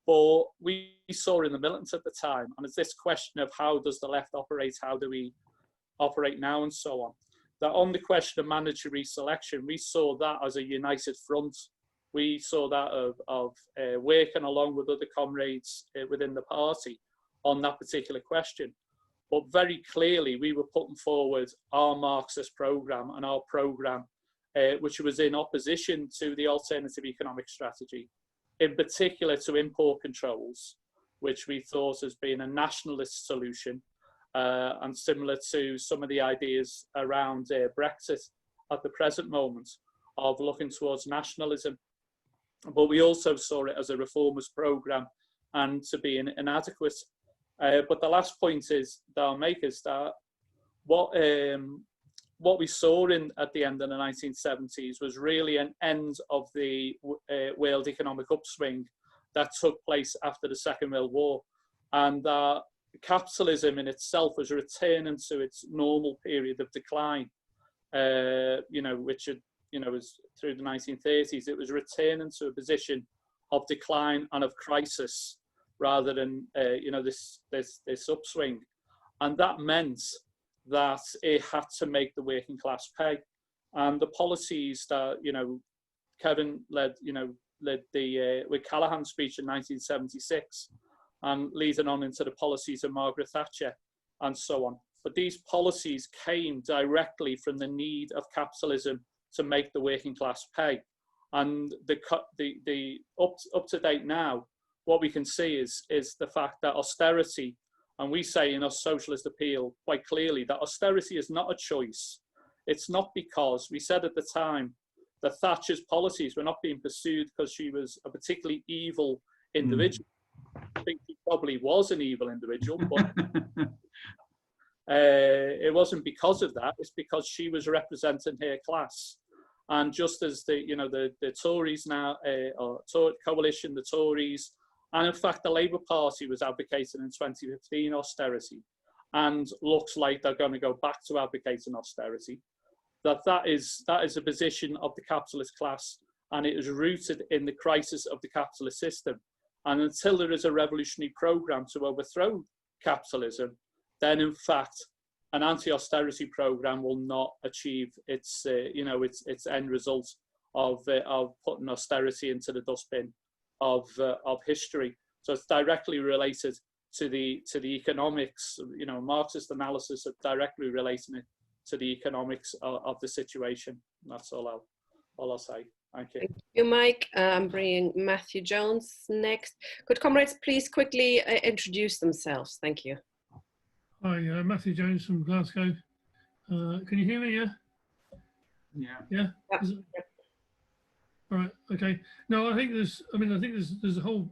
But we saw in the militants at the time, and it's this question of how does the left operate, how do we operate now, and so on, that on the question of mandatory selection, we saw that as a united front. We saw that of working along with other comrades within the party on that particular question. But very clearly, we were putting forward our Marxist programme and our programme, which was in opposition to the alternative economic strategy, in particular to import controls, which we thought as being a nationalist solution, and similar to some of the ideas around Brexit at the present moment of looking towards nationalism. But we also saw it as a reformist programme and to be inadequate. But the last point is that I'll make is that what we saw at the end of the 1970s was really an end of the world economic upswing that took place after the Second World War, and that capitalism in itself was returning to its normal period of decline, you know, which had, you know, was through the 1930s. It was returning to a position of decline and of crisis rather than you know, this upswing, and that meant that it had to make the working class pay. And the policies that, you know, Kevin led the with Callaghan's speech in 1976, and leading on into the policies of Margaret Thatcher and so on. But these policies came directly from the need of capitalism to make the working class pay. And the up to date now, what we can see is the fact that austerity, and we say in our socialist appeal quite clearly that austerity is not a choice. It's not because, we said at the time, that Thatcher's policies were not being pursued because she was a particularly evil individual. I think she probably was an evil individual, but it wasn't because of that. It's because she was representing her class. And just as the Tories now, or coalition, the Tories, and in fact the Labour Party was advocating in 2015 austerity, and looks like they're going to go back to advocating austerity, that is a position of the capitalist class, and it is rooted in the crisis of the capitalist system. And until there is a revolutionary programme to overthrow capitalism, then in fact an anti-austerity programme will not achieve its end result of putting austerity into the dustbin of history. So it's directly related to the economics. You know, Marxist analysis of directly relating it to the economics of the situation. That's all I'll say. Thank you. Thank you, Mike. I'm bringing Matthew Jones next. Could comrades please quickly introduce themselves? Thank you. Hi, Matthew Jones from Glasgow. Can you hear me? Yeah. Yeah. Yeah. All right. Okay. No, I think there's a whole.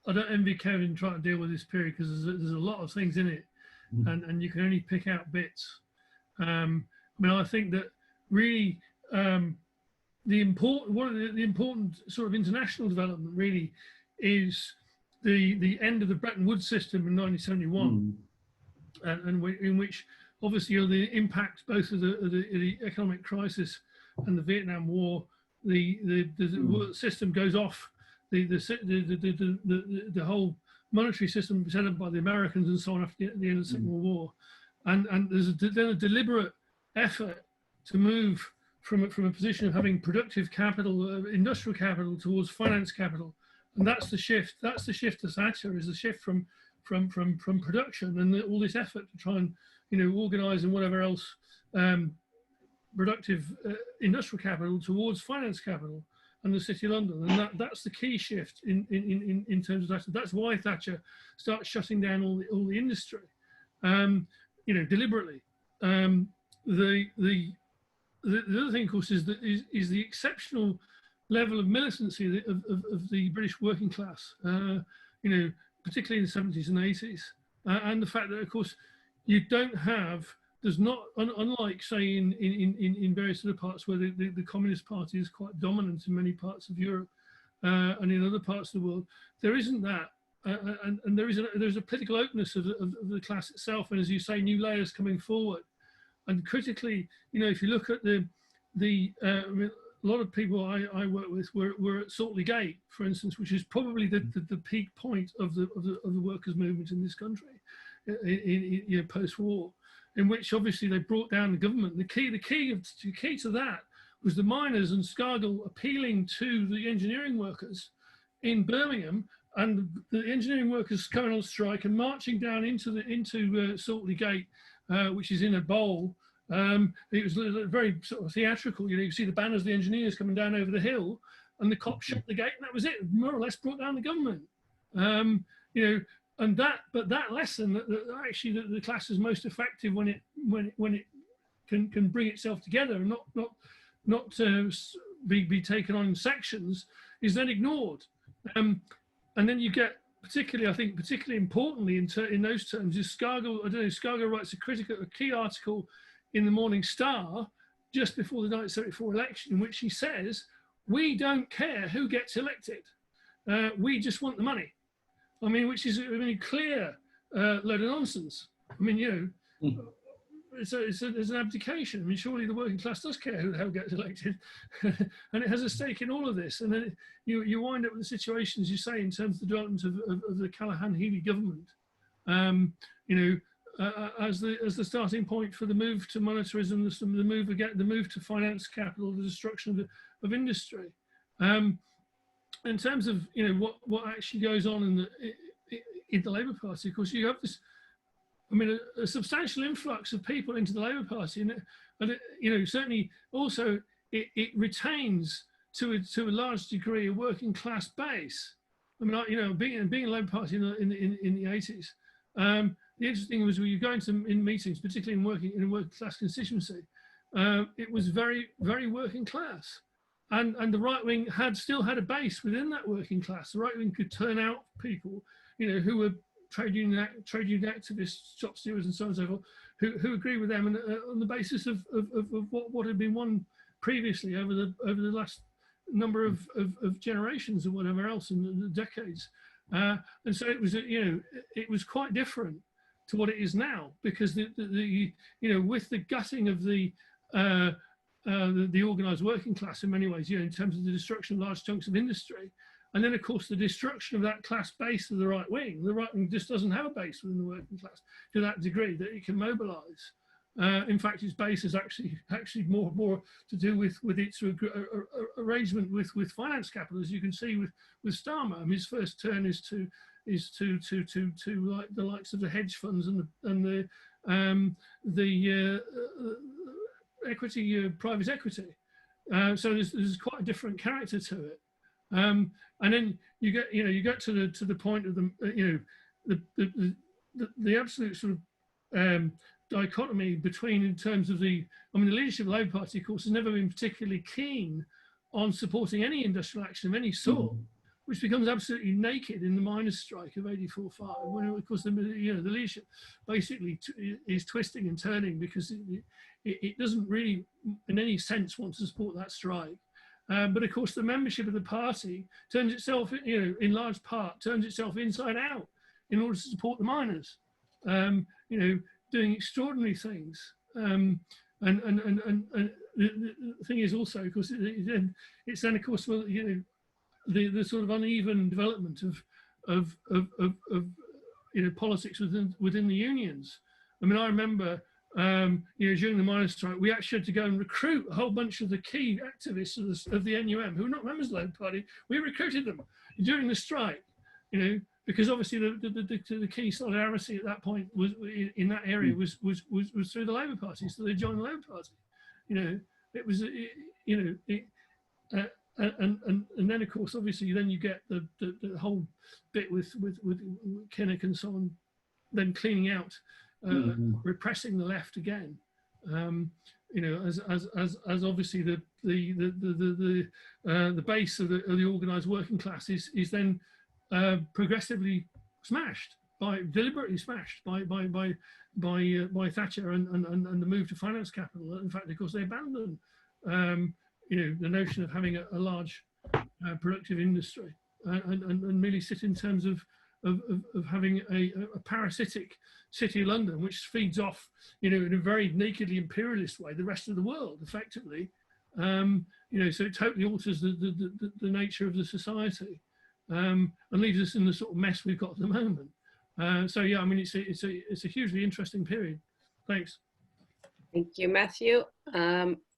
I don't envy Kevin trying to deal with this period because there's a lot of things in it, and you can only pick out bits. I think that really the important sort of international development really is the end of the Bretton Woods system in 1971, and in which obviously the impact both of the economic crisis and the Vietnam War, the system goes off, the whole monetary system set up by the Americans and so on after the end of the Second World War, and there's then a deliberate effort to move from a position of having productive capital, industrial capital, towards finance capital, and that's the shift. That's the shift to Thatcher, is the shift from production and all this effort to try and organise and whatever else productive industrial capital towards finance capital and the City of London, and that's the key shift in terms of Thatcher. That's why Thatcher starts shutting down all the industry, deliberately. The other thing, of course, is the exceptional level of militancy of the British working class, particularly in the 70s and 80s. And the fact that, of course, you don't have, there's not, unlike, say, in various other parts where the Communist Party is quite dominant in many parts of Europe and in other parts of the world, there isn't that. And there's a political openness of the class itself. And as you say, new layers coming forward. And critically, if you look at a lot of people I work with were at Saltley Gate, for instance, which is probably the peak point of the workers' movement in this country, in post-war, in which obviously they brought down the government. The key to that was the miners and Scargill appealing to the engineering workers in Birmingham, and the engineering workers going on strike and marching down into Saltley Gate, which is in a bowl. It was very sort of theatrical. You see the banners of the engineers coming down over the hill, and the cops shut the gate, and that was it. More or less brought down the government. And that lesson that actually the class is most effective when it can bring itself together and not be taken on in sections, is then ignored. And then you get, particularly importantly in those terms, is Scargill. Scargill writes a key article in the Morning Star just before the 1974 election, in which he says, "We don't care who gets elected. We just want the money." I mean, which is a clear load of nonsense. I mean, it's an abdication. I mean, surely the working class does care who the hell gets elected, and it has a stake in all of this. And then you wind up with the situation, as you say, in terms of the development of the Callaghan-Healey government, as the starting point for the move to monetarism, the move to finance capital, the destruction of industry. In terms of what actually goes on in the Labour Party, of course, you have this. I mean, a substantial influx of people into the Labour Party, and certainly also it retains to a large degree a working class base. I mean, being in the Labour Party in the 80s, the interesting thing was when you go in meetings, particularly in a working class constituency, it was very, very working class, and the right wing still had a base within that working class. The right wing could turn out people, who were trade union activists, shop stewards, and so on and so forth, who agree with them, and on the basis of what had been won previously over the last number of generations or whatever else in the decades, and so it was quite different to what it is now, because with the gutting of the organised working class in many ways, in terms of the destruction of large chunks of industry. And then, of course, the destruction of that class base of the right wing. The right wing just doesn't have a base within the working class to that degree that it can mobilise. In fact, its base is actually more to do with its arrangement with finance capital, as you can see with Starmer. I mean, his first turn is to like the likes of the hedge funds and the equity, private equity. So there's quite a different character to it. And then you get to the point of the absolute sort of dichotomy between, in terms of the leadership of the Labour Party, of course, has never been particularly keen on supporting any industrial action of any sort, which becomes absolutely naked in the miners' strike of 84-5, when, of course, the leadership basically is twisting and turning because it doesn't really in any sense want to support that strike. But of course, the membership of the party turns itself, in large part, turns itself inside out in order to support the miners, doing extraordinary things. And the thing is also, of course, it's then, of course, well, the sort of uneven development of politics within the unions. I mean, I remember. During the miners' strike, we actually had to go and recruit a whole bunch of the key activists of the NUM who were not members of the Labour Party. We recruited them during the strike, because obviously the key solidarity at that point was in that area was through the Labour Party, so they joined the Labour Party. It was and then of course obviously then you get the whole bit with Kinnock and so on, then cleaning out. Repressing the left again, you know, as obvioush the base of the organised working class is then progressively smashed, deliberately smashed by Thatcher and the move to finance capital. In fact, of course, they abandoned you know, the notion of having a large productive industry and merely sit in terms of having a parasitic city of London, which feeds off, you know, in a very nakedly imperialist way, the rest of the world, effectively. You know, so it totally alters the nature of the society and leaves us in the sort of mess we've got at the moment. So yeah, I mean, it's a hugely interesting period. Thanks. Thank you, Matthew.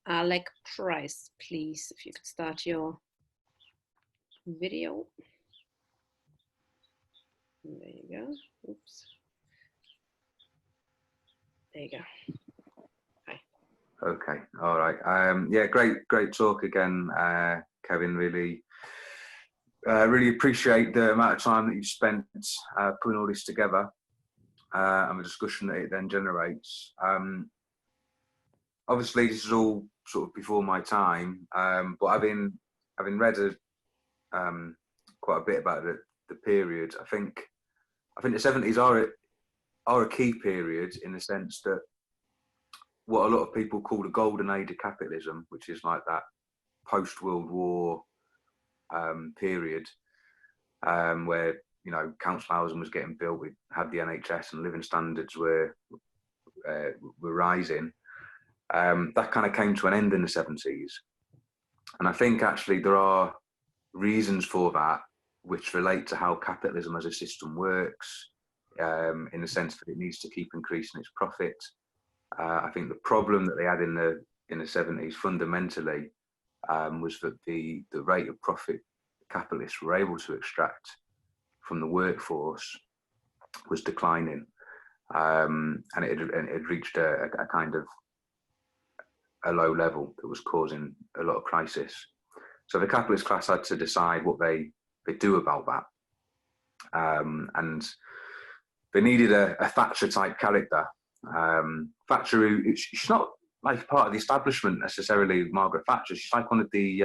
Alec Price, please, if you could start your video. There you go. Oops. There you go. Hi. Okay. All right. Yeah, great talk again, Kevin. Really appreciate the amount of time that you've spent putting all this together and the discussion that it then generates. Obviously, this is all sort of before my time, but having read quite a bit about the period, I think the 70s are a key period in the sense that what a lot of people call the golden age of capitalism, which is like that post-World War period, where, you know, council housing was getting built, we had the NHS and living standards were rising. That kind of came to an end in the 70s. And I think actually there are reasons for that which relate to how capitalism as a system works, in the sense that it needs to keep increasing its profit. I think the problem that they had in the 70s fundamentally was that the rate of profit capitalists were able to extract from the workforce was declining, and it had reached a kind of a low level that was causing a lot of crisis. So the capitalist class had to decide what they do about that, and they needed a Thatcher type character. Thatcher, she's not like part of the establishment necessarily, Margaret Thatcher. She's like one of the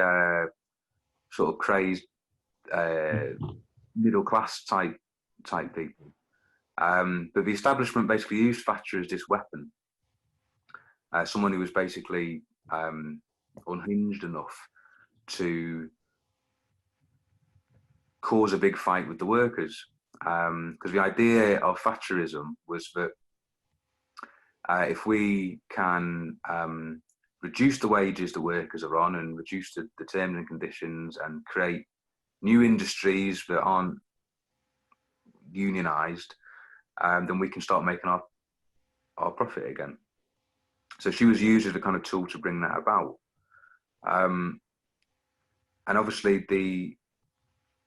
sort of crazed middle class type people. But the establishment basically used Thatcher as this weapon. Someone who was basically unhinged enough to cause a big fight with the workers. Because the idea of Thatcherism was that if we can reduce the wages the workers are on and reduce the terms and conditions and create new industries that aren't unionised, then we can start making our profit again. So she was used as a kind of tool to bring that about. And obviously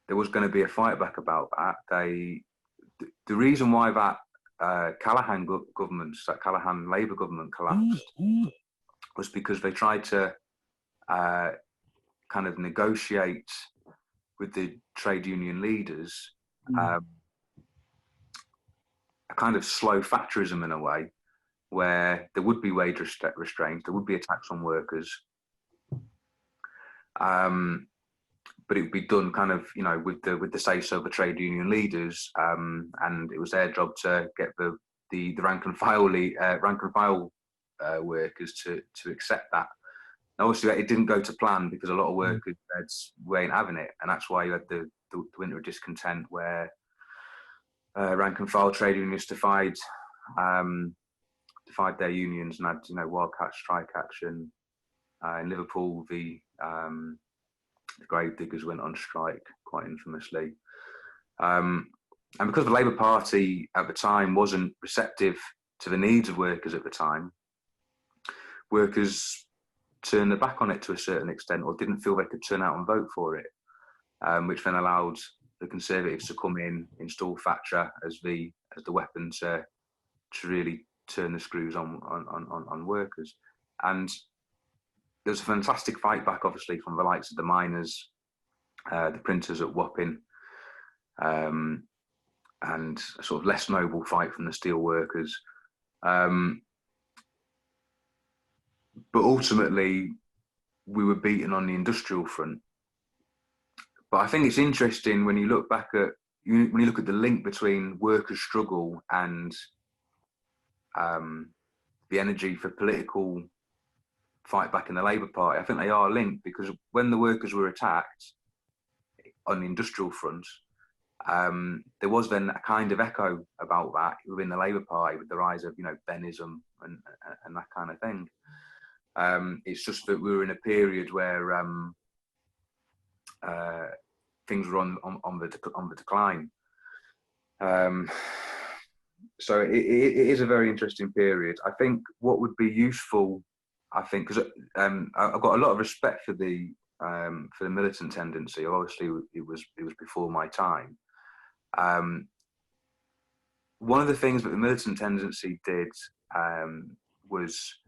there was going to be a fight back about that. The reason why that Callaghan government, that Callaghan Labour government collapsed was because they tried to kind of negotiate with the trade union leaders a kind of slow Thatcherism in a way, where there would be wage restraints, there would be a tax on workers, but it would be done kind of, you know, with the say-so of the trade union leaders, and it was their job to get the rank and file workers to accept that. And obviously, it didn't go to plan because a lot of workers said we ain't having it, and that's why you had the winter of discontent, where rank and file trade unions defied their unions and had, you know, wildcat strike action. In Liverpool, the grave diggers went on strike quite infamously. And because the Labour Party at the time wasn't receptive to the needs of workers at the time, workers turned their back on it to a certain extent, or didn't feel they could turn out and vote for it, which then allowed the Conservatives to come in, install Thatcher as the weapon to really turn the screws on workers. And there was a fantastic fight back, obviously, from the likes of the miners, the printers at Wapping, and a sort of less noble fight from the steel workers. but ultimately we were beaten on the industrial front. But I think it's interesting when you look back at when you look at the link between workers' struggle and the energy for political fight back in the Labour Party. I think they are linked, because when the workers were attacked on the industrial front, there was then a kind of echo about that within the Labour Party with the rise of, Bennism and that kind of thing. It's just that we were in a period where things were on the decline. So it is a very interesting period. I think what would be useful, because I've got a lot of respect for the militant tendency. Obviously, it was before my time. One of the things that the militant tendency did was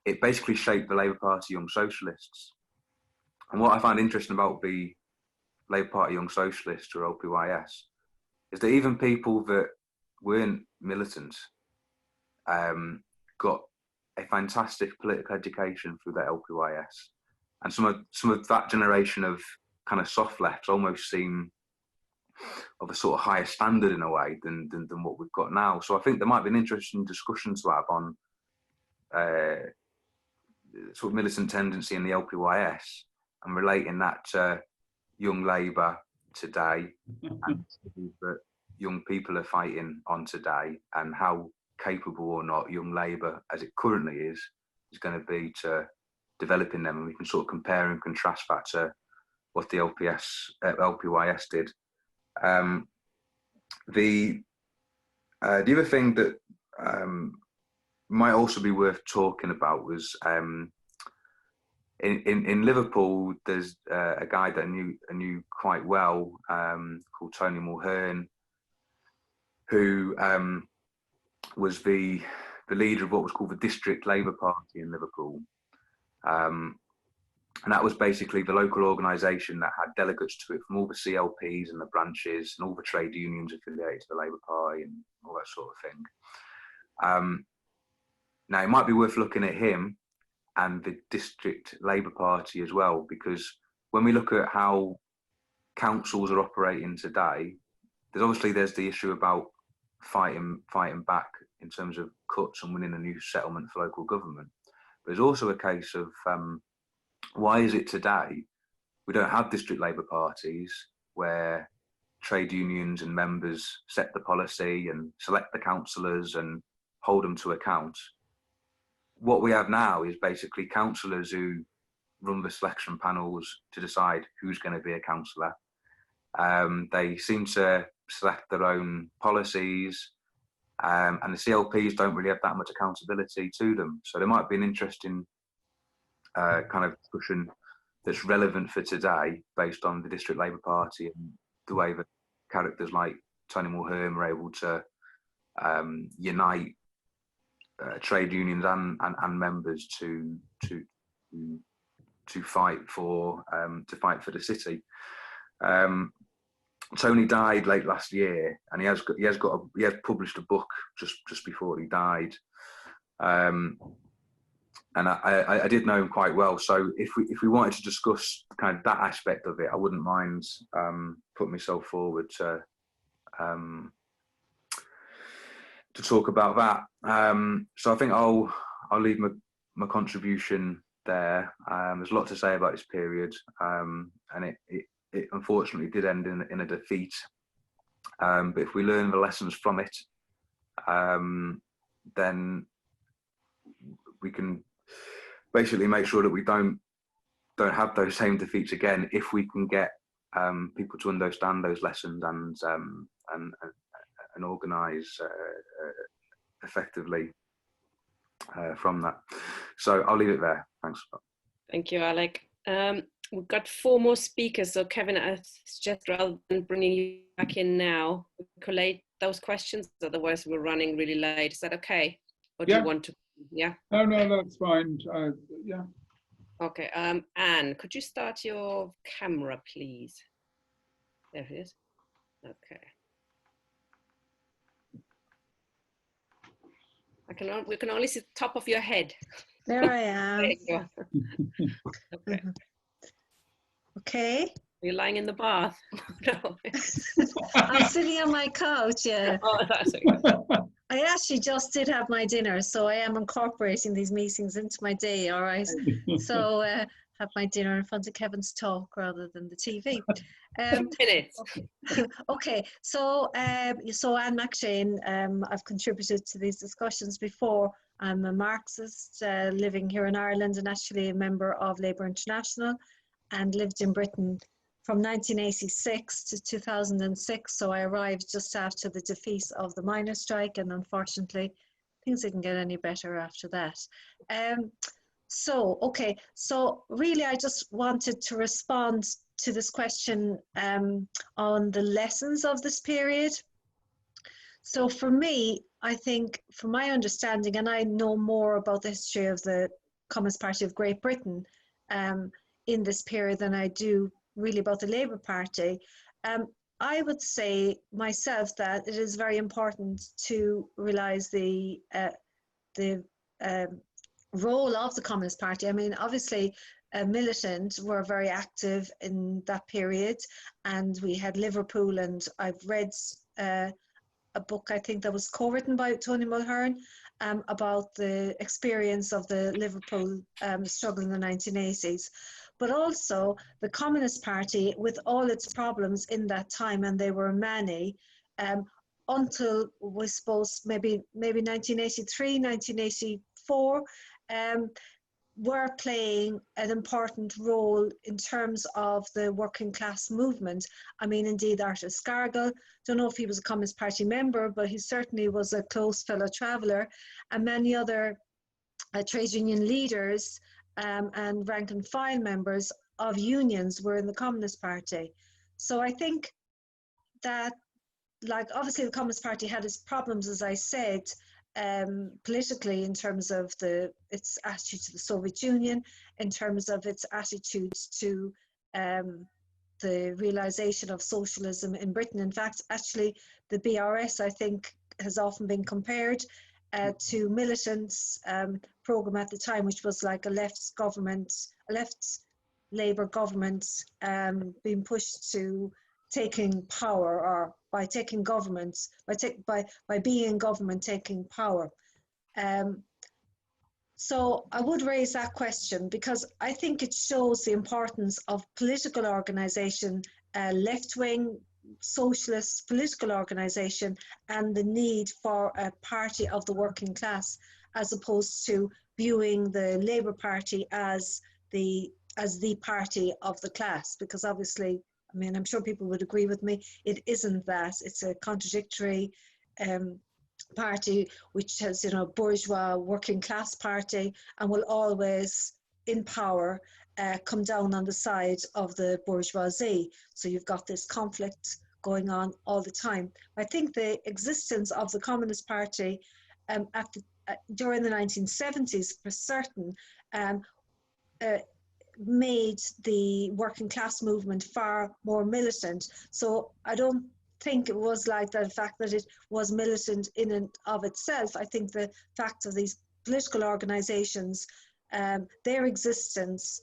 it basically shaped the Labour Party Young Socialists. And what I find interesting about the Labour Party Young Socialists, or LPYS, is that even people that weren't militant got a fantastic political education through their LPYS. And some of that generation of kind of soft lefts almost seem of a sort of higher standard in a way than what we've got now. So I think there might be an interesting discussion to have on sort of militant tendency in the LPYS and relating that to young Labour today and that young people are fighting on today, and how capable or not young Labour, as it currently is going to be to developing them. And we can sort of compare and contrast that to what the LPYS did. The other thing that might also be worth talking about was in Liverpool, there's a guy that I knew quite well called Tony Mulhern, who was the leader of what was called the District Labour Party in Liverpool. And that was basically the local organisation that had delegates to it from all the CLPs and the branches and all the trade unions affiliated to the Labour Party and all that sort of thing. Now, it might be worth looking at him and the District Labour Party as well, because when we look at how councils are operating today, there's the issue about fighting back in terms of cuts and winning a new settlement for local government. But there's also a case of why is it today we don't have district Labour parties where trade unions and members set the policy and select the councillors and hold them to account? What we have now is basically councillors who run the selection panels to decide who's going to be a councillor. They seem to select their own policies, and the CLPs don't really have that much accountability to them. So there might be an interesting kind of discussion that's relevant for today based on the District Labour Party and the way that characters like Tony Mulhern were able to unite trade unions and members to fight for the city. Tony died late last year, and he has published a book just before he died. And I did know him quite well, so if we wanted to discuss kind of that aspect of it, I wouldn't mind putting myself forward to talk about that. So I think I'll leave my contribution there. There's a lot to say about this period, and it unfortunately did end in a defeat. But if we learn the lessons from it, then we can basically make sure that we don't have those same defeats again, if we can get people to understand those lessons and organise effectively from that. So I'll leave it there. Thanks. Thank you, Alec. We've got 4 more speakers, so Kevin, I suggest rather than bringing you back in now, we collate those questions, otherwise we're running really late. Is that okay? Or do you want to? Yeah. No, that's fine. Yeah. Okay. Anne, could you start your camera, please? There it is. Okay. We can only see the top of your head. There I am. There you go. Okay. Okay. You're lying in the bath. No. I'm sitting on my couch, yeah. Oh, that's okay. I actually just did have my dinner, so I am incorporating these meetings into my day, all right? So have my dinner in front of Kevin's talk rather than the TV. 2 minutes. Okay, so Anne McShane, I've contributed to these discussions before. I'm a Marxist living here in Ireland and actually a member of Labour International, and lived in Britain from 1986 to 2006. So I arrived just after the defeat of the miners' strike, and unfortunately things didn't get any better after that. So really I just wanted to respond to this question on the lessons of this period. So for me, I think, from my understanding, and I know more about the history of the Communist Party of Great Britain in this period than I do really about the Labour Party, I would say myself that it is very important to realise the role of the Communist Party. I mean, obviously, militant were very active in that period, and we had Liverpool, and I've read a book, I think, that was co-written by Tony Mulhern about the experience of the Liverpool struggle in the 1980s. But also the Communist Party, with all its problems in that time, and there were many, until, we suppose, maybe 1983, 1984, were playing an important role in terms of the working class movement. I mean, indeed, Arthur Scargill, don't know if he was a Communist Party member, but he certainly was a close fellow traveller, and many other trade union leaders and rank and file members of unions were in the Communist Party. So I think that, like, obviously the Communist Party had its problems, as I said, politically, in terms of its attitude to the Soviet Union, in terms of its attitude to the realisation of socialism in Britain. In fact, actually, the BRS, I think, has often been compared to Militant's programme at the time, which was like a left Labour government being pushed to taking power, or by taking governments, by being in government, taking power. So I would raise that question because I think it shows the importance of political organisation, left-wing socialist political organisation, and the need for a party of the working class, as opposed to viewing the Labour Party as the party of the class, because obviously, I mean, I'm sure people would agree with me, it isn't that. It's a contradictory party which has, bourgeois working class party, and will always, in power, come down on the side of the bourgeoisie. So you've got this conflict going on all the time. I think the existence of the Communist Party during the 1970s, for certain, made the working class movement far more militant. So I don't think it was like the fact that it was militant in and of itself. I think the fact of these political organizations, their existence,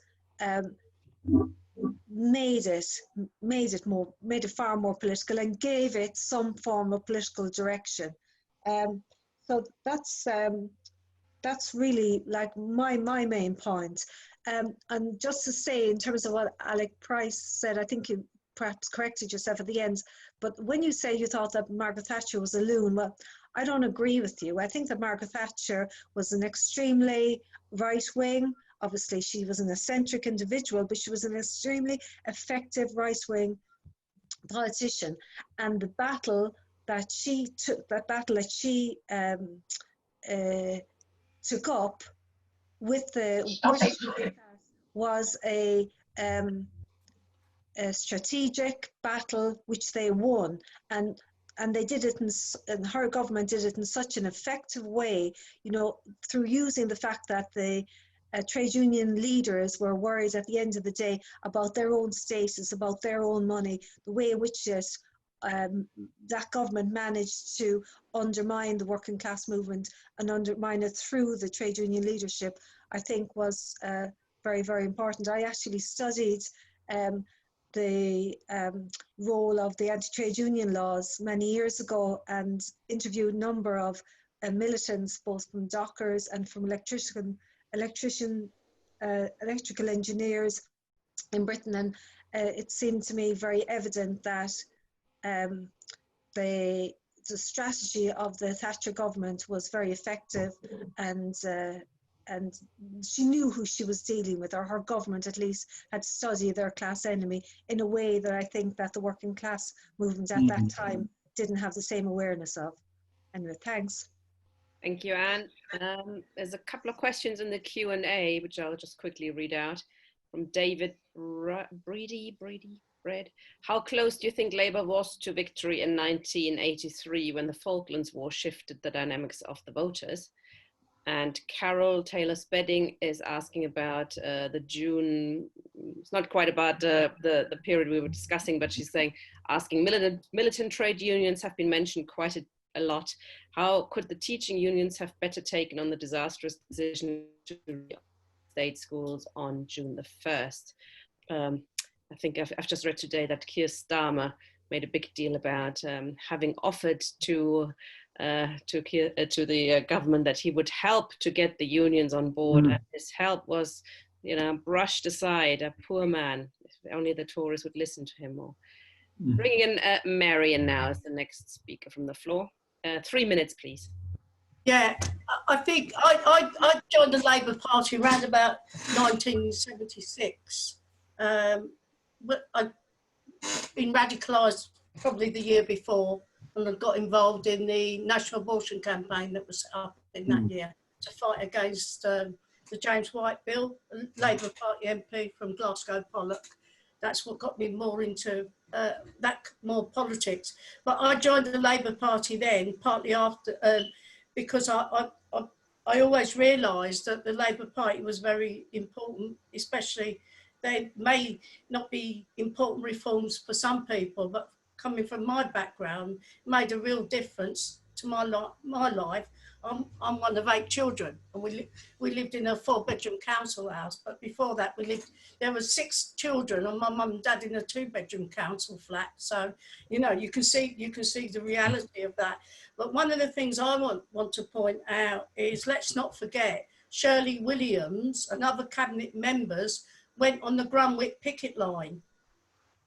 made it far more political and gave it some form of political direction. So that's really like my main point. And just to say, in terms of what Alec Price said, I think you perhaps corrected yourself at the end, but when you say you thought that Margaret Thatcher was a loon, well, I don't agree with you. I think that Margaret Thatcher was an extremely right-wing, obviously she was an eccentric individual, but she was an extremely effective right-wing politician. And the battle that she took, took up with the British was a strategic battle which they won, and they did it and her government did it in such an effective way, through using the fact that the trade union leaders were worried at the end of the day about their own status, about their own money, the way in which that government managed to undermine the working class movement and undermine it through the trade union leadership. I think was very, very important. I actually studied the role of the anti-trade union laws many years ago and interviewed a number of militants, both from dockers and from electrical engineers in Britain, and it seemed to me very evident that the strategy of the Thatcher government was very effective, and she knew who she was dealing with, or her government at least had studied their class enemy in a way that I think that the working class movement at that time didn't have the same awareness of. Anyway, thanks. Thank you, Anne. There's a couple of questions in the Q&A, which I'll just quickly read out. From David Bread. How close do you think Labour was to victory in 1983 when the Falklands War shifted the dynamics of the voters? And Carol Taylor-Spedding is asking about the June, it's not quite about the period we were discussing, but she's saying, asking, militant trade unions have been mentioned quite a lot. How could the teaching unions have better taken on the disastrous decision to state schools on June the 1st? I think I've just read today that Keir Starmer made a big deal about having offered to the government that he would help to get the unions on board, and his help was, brushed aside. A poor man. If only the Tories would listen to him more. Bringing in Marion now as the next speaker from the floor. 3 minutes, please. Yeah, I think I joined the Labour Party around about 1976. But I'd been radicalised probably the year before, and I got involved in the national abortion campaign that was set up in that year to fight against the James White Bill, a Labour Party MP from Glasgow Pollock. That's what got me more into more politics. But I joined the Labour Party then, partly after, because I always realised that the Labour Party was very important, especially they may not be important reforms for some people, but coming from my background, made a real difference to my life. I'm one of 8 children, and we lived in a 4-bedroom council house. But before that, there were 6 children, and my mum and dad in a 2-bedroom council flat. So, you can see the reality of that. But one of the things I want to point out is, let's not forget, Shirley Williams and other cabinet members went on the Grunwick picket line.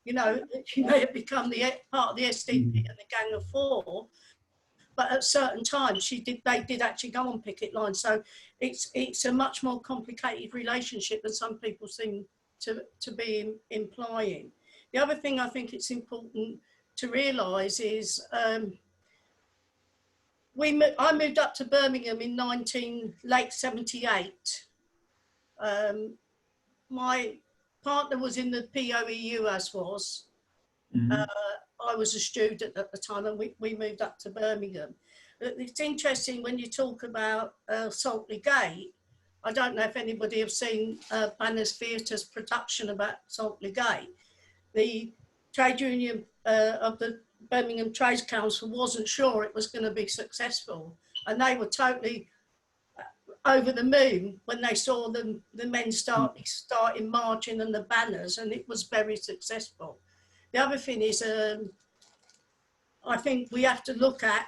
She may have become part of the SDP and the Gang of 4, but at certain times they did actually go on picket lines. So it's a much more complicated relationship than some people seem to be implying. The other thing I think it's important to realise is I moved up to Birmingham in late 78. My partner was in the POEU, as was. I was a student at the time, and we moved up to Birmingham. It's interesting when you talk about Saltley Gate. I don't know if anybody have seen Banners Theatre's production about Saltley Gate. The trade union of the Birmingham Trades Council wasn't sure it was going to be successful, and they were totally over the moon when they saw the men starting marching and the banners, and it was very successful. The other thing is, I think we have to look at,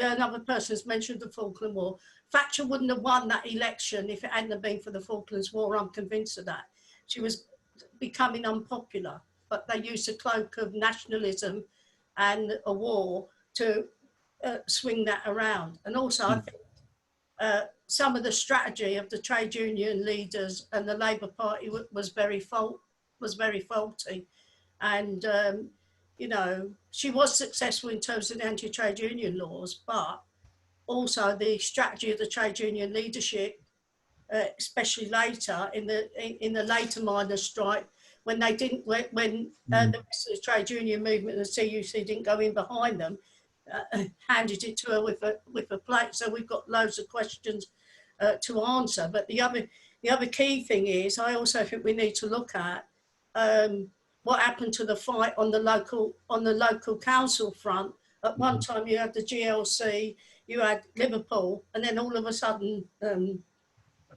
another person has mentioned the Falkland War. Thatcher wouldn't have won that election if it hadn't been for the Falklands War, I'm convinced of that. She was becoming unpopular, but they used the cloak of nationalism and a war to swing that around. And also, I think some of the strategy of the trade union leaders and the Labour Party was very faulty. And, she was successful in terms of the anti-trade union laws, but also the strategy of the trade union leadership, especially later in the later miners' strike, when the rest of the trade union movement and the CUC didn't go in behind them, handed it to her with a plate. So we've got loads of questions to answer. But the other key thing is, I also think we need to look at what happened to the fight on the local council front. At one time, you had the GLC, you had Liverpool, and then all of a sudden,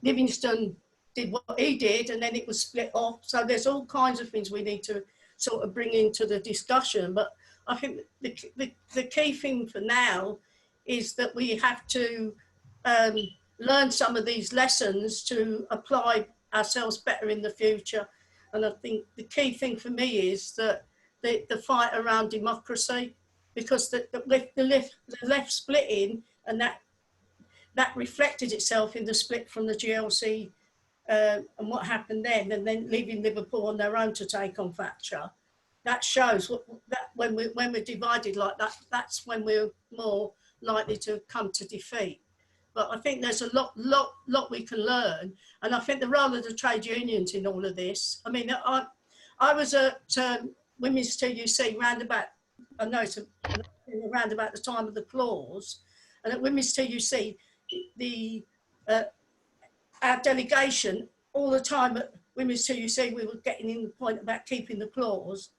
Livingston did what he did, and then it was split off. So there's all kinds of things we need to sort of bring into the discussion. But I think the key thing for now is that we have to learn some of these lessons to apply ourselves better in the future. And I think the key thing for me is that the fight around democracy, because the left splitting, and that reflected itself in the split from the GLC and what happened then, and then leaving Liverpool on their own to take on Thatcher. That shows that when we're divided like that, that's when we're more likely to come to defeat. But I think there's a lot we can learn, and I think the role of the trade unions in all of this. I mean, I was at Women's TUC round about, I know it's around about the time of the clause, and at Women's TUC, our delegation all the time at Women's TUC, we were getting in the point about keeping the clause.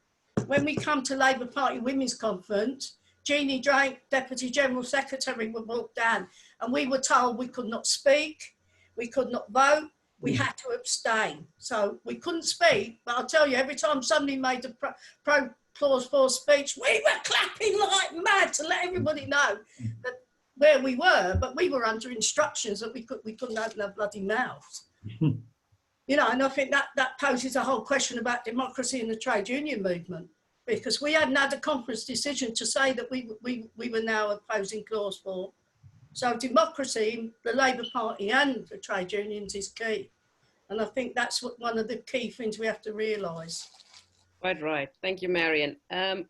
When we come to Labour Party Women's Conference, Jeannie Drake, Deputy General Secretary, would walk down, and we were told we could not speak, we could not vote, we had to abstain. So we couldn't speak, but I'll tell you, every time somebody made a pro-clause 4 speech, we were clapping like mad to let everybody know that where we were, but we were under instructions that we couldn't open our bloody mouths. You know, and I think that poses a whole question about democracy in the trade union movement, because we hadn't had a conference decision to say that we were now opposing clause 4. So democracy, the Labour Party and the trade unions is key. And I think that's one of the key things we have to realise. Quite right. Thank you, Marion.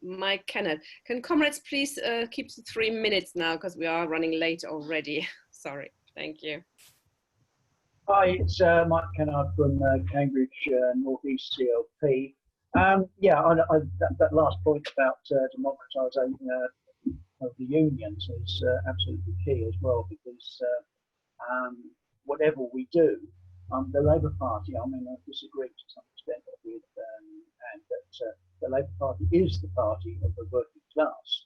Mike Kenneth, can comrades please keep to 3 minutes now, because we are running late already. Sorry. Thank you. Hi, it's Mike Kennard from Cambridge North East CLP. Yeah, that last point about democratisation of the unions is absolutely key as well, because whatever we do, the Labour Party, I mean, I disagree to some extent with, and that the Labour Party is the party of the working class,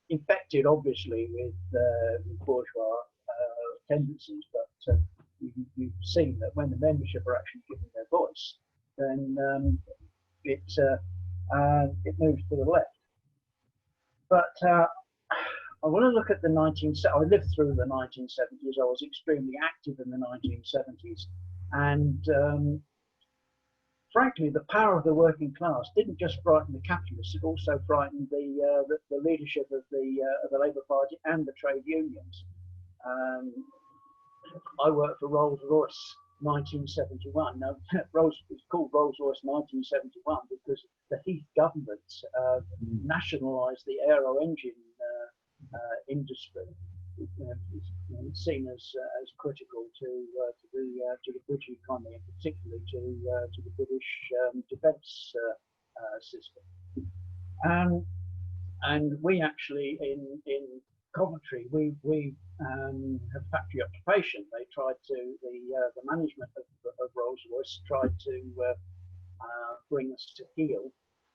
infected obviously with bourgeois tendencies, but you've seen that when the membership are actually given their voice, then it moves to the left. But I want to look at the I lived through the 1970s. I was extremely active in the 1970s, and frankly, the power of the working class didn't just frighten the capitalists; it also frightened the leadership of the Labour Party and the trade unions. I worked for Rolls-Royce 1971. Now, it's called Rolls-Royce 1971 because the Heath government nationalised the aero engine industry. It's seen as critical to the British economy, and particularly to the British defence system. And we actually in Coventry, we have factory occupation. They tried to, the management of Rolls-Royce tried to bring us to heel,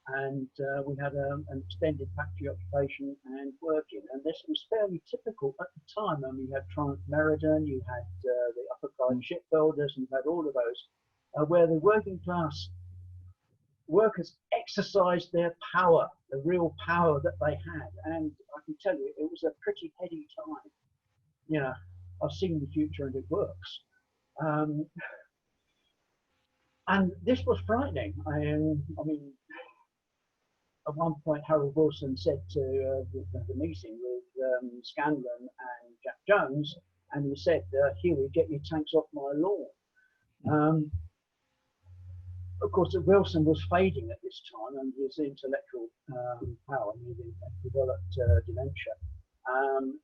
and we had an extended factory occupation and working. And this was fairly typical at the time. I mean, you had Triumph Meriden, you had the Upper Clyde shipbuilders, and you had all of those, where the working class workers exercised their power, the real power that they had. And I can tell you, it was a pretty heady time. You know, I've seen the future and it works. And this was frightening. I mean, at one point, Harold Wilson said to the meeting with Scanlon and Jack Jones, and he said, Huey, get your tanks off my lawn. Of course, Wilson was fading at this time, and his intellectual power, he developed dementia,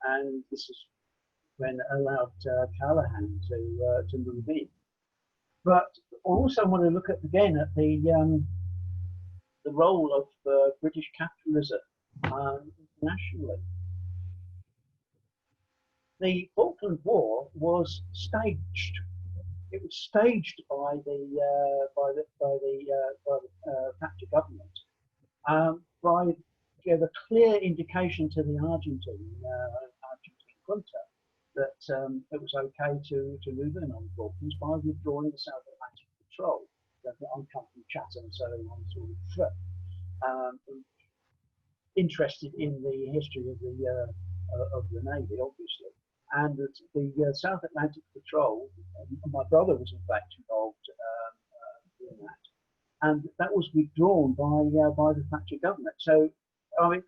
and this is when allowed Callaghan to move in. But I also want to look at again at the role of British capitalism internationally. The Falkland War was staged. It was staged by the Thatcher government gave a clear indication to the Argentine junta that it was okay to move in on the Balkans by withdrawing the South Atlantic Patrol, the Untitled Chapter and so on, sort of interested in the history of the Navy, obviously, and that the South Atlantic Patrol, my brother was in fact involved in that, and that was withdrawn by the Thatcher government. So, I mean,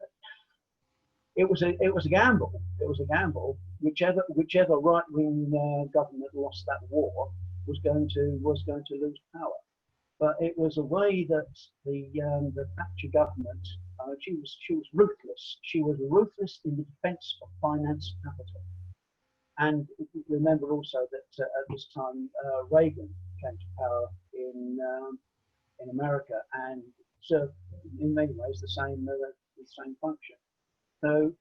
it was a gamble. It was a gamble. Whichever right-wing government lost that war was going to lose power. But it was a way that the Thatcher government, she was ruthless. She was ruthless in the defence of finance capital. And remember also that at this time Reagan came to power in America and served in many ways the same function. So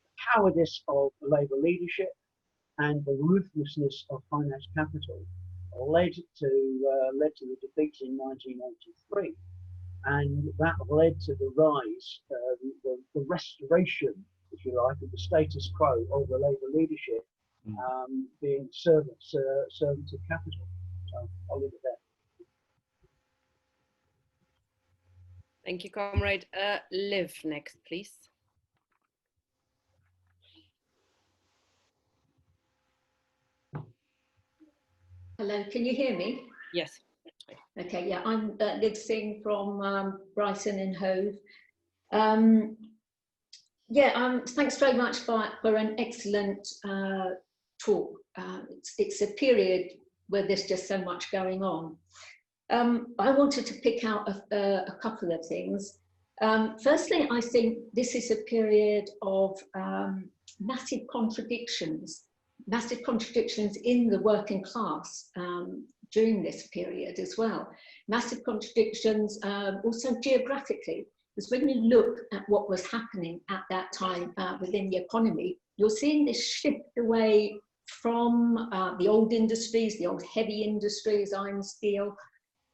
the cowardice of the Labour leadership and the ruthlessness of finance capital led to the defeats in 1983, and that led to the rise, the restoration, if you like, of the status quo of the Labour leadership, being servants of capital. So I'll leave it there. Thank you, comrade. Liv next, please. Hello, can you hear me? Yes. Okay, yeah, I'm Liv Singh from Brighton and Hove. Thanks very much for an excellent talk. It's a period where there's just so much going on. I wanted to pick out a couple of things. Firstly, I think this is a period of massive contradictions in the working class during this period as well. Massive contradictions also geographically, because when you look at what was happening at that time within the economy, you're seeing this shift away from the old industries, the old heavy industries, iron, steel,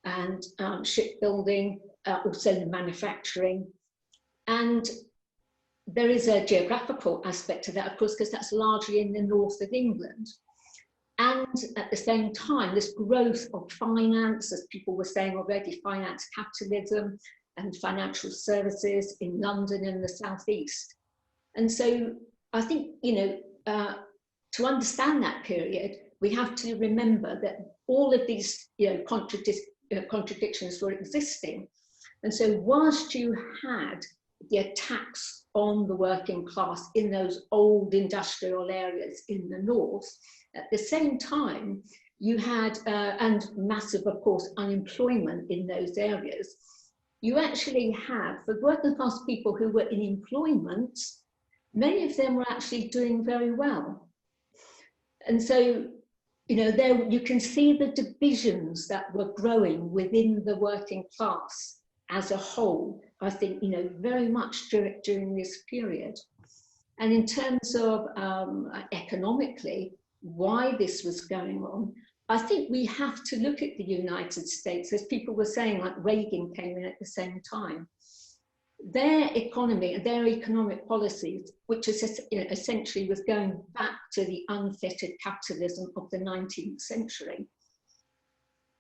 and shipbuilding, also the manufacturing. And there is a geographical aspect to that, of course, because that's largely in the north of England. And at the same time, this growth of finance, as people were saying already, finance capitalism and financial services in London and the southeast. And so I think, to understand that period, we have to remember that all of these contradictions were existing. And so whilst you had the attacks on the working class in those old industrial areas in the north, at the same time, you had, and massive, of course, unemployment in those areas, you actually have, for working class people who were in employment, many of them were actually doing very well. And so, there you can see the divisions that were growing within the working class as a whole, I think, very much during this period. And in terms of economically, why this was going on, I think we have to look at the United States, as people were saying, like Reagan came in at the same time. Their economy and their economic policies, which is, essentially was going back to the unfettered capitalism of the 19th century,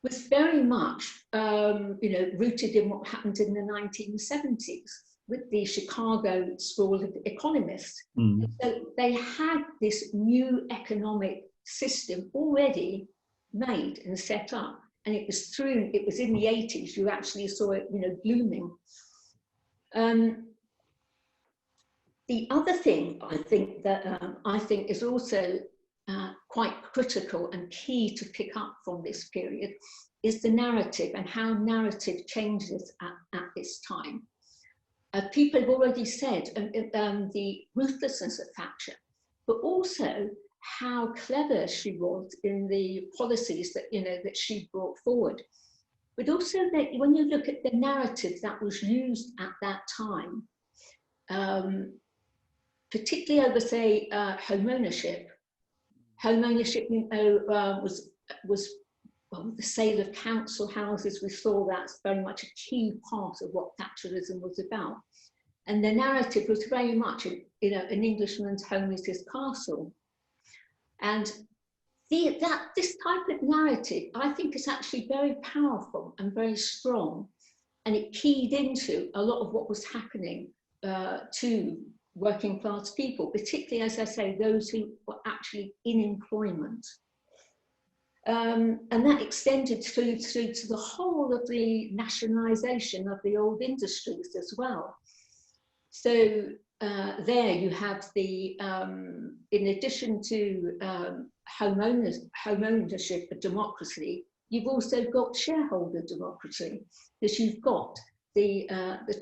was very much, rooted in what happened in the 1970s with the Chicago School of Economists. So they had this new economic system already made and set up, and it was in the 80s, you actually saw it, blooming. The other thing I think that is also quite critical and key to pick up from this period is the narrative and how narrative changes at this time. People have already said the ruthlessness of Thatcher, but also how clever she was in the policies that that she brought forward. But also that when you look at the narrative that was used at that time, particularly over, say, home ownership. Home ownership, was the sale of council houses. We saw that's very much a key part of what Thatcherism was about. And the narrative was very much, you know, an Englishman's home is his castle. And this type of narrative, I think, is actually very powerful and very strong. And it keyed into a lot of what was happening to working class people, particularly, as I say, those who were actually in employment. And that extended through to the whole of the nationalisation of the old industries as well. So there you have the, in addition to home ownership of democracy, you've also got shareholder democracy, because you've got the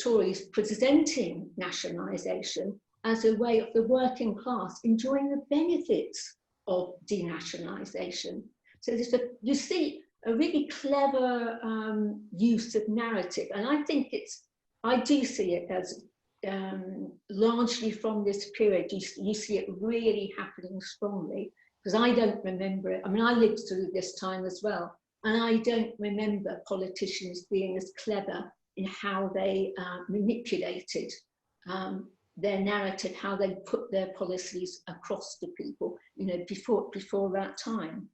Tories presenting nationalisation as a way of the working class enjoying the benefits of denationalisation. So you see a really clever use of narrative, and I think I do see it as largely from this period. You see it really happening strongly, because I don't remember it. I mean, I lived through this time as well, and I don't remember politicians being as clever in how they manipulated their narrative, how they put their policies across to people, you know, before that time.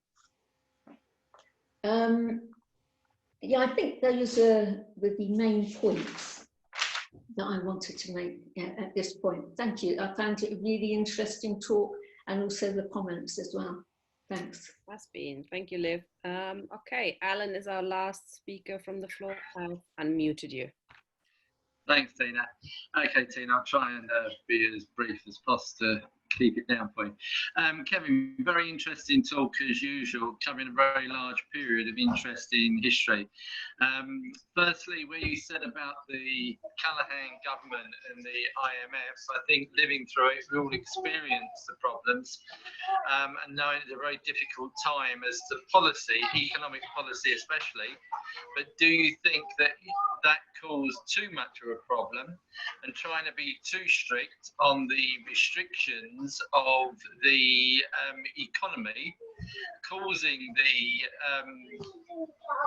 Yeah, I think those are the main points that I wanted to make at this point. Thank you. I found it a really interesting talk, and also the comments as well. Thanks. Has been. Thank you, Liv. Okay, Alan is our last speaker from the floor. I've unmuted you. Thanks, Tina. Okay, Tina, I'll try and be as brief as possible to keep it down for you. Kevin, very interesting talk as usual, covering a very large period of interesting history. Firstly, where you said about the Callaghan government and the IMF, I think living through it, we all experienced the problems, and knowing it's a very difficult time as to policy, economic policy especially, but do you think that that caused too much of a problem, and trying to be too strict on the restrictions of the economy, causing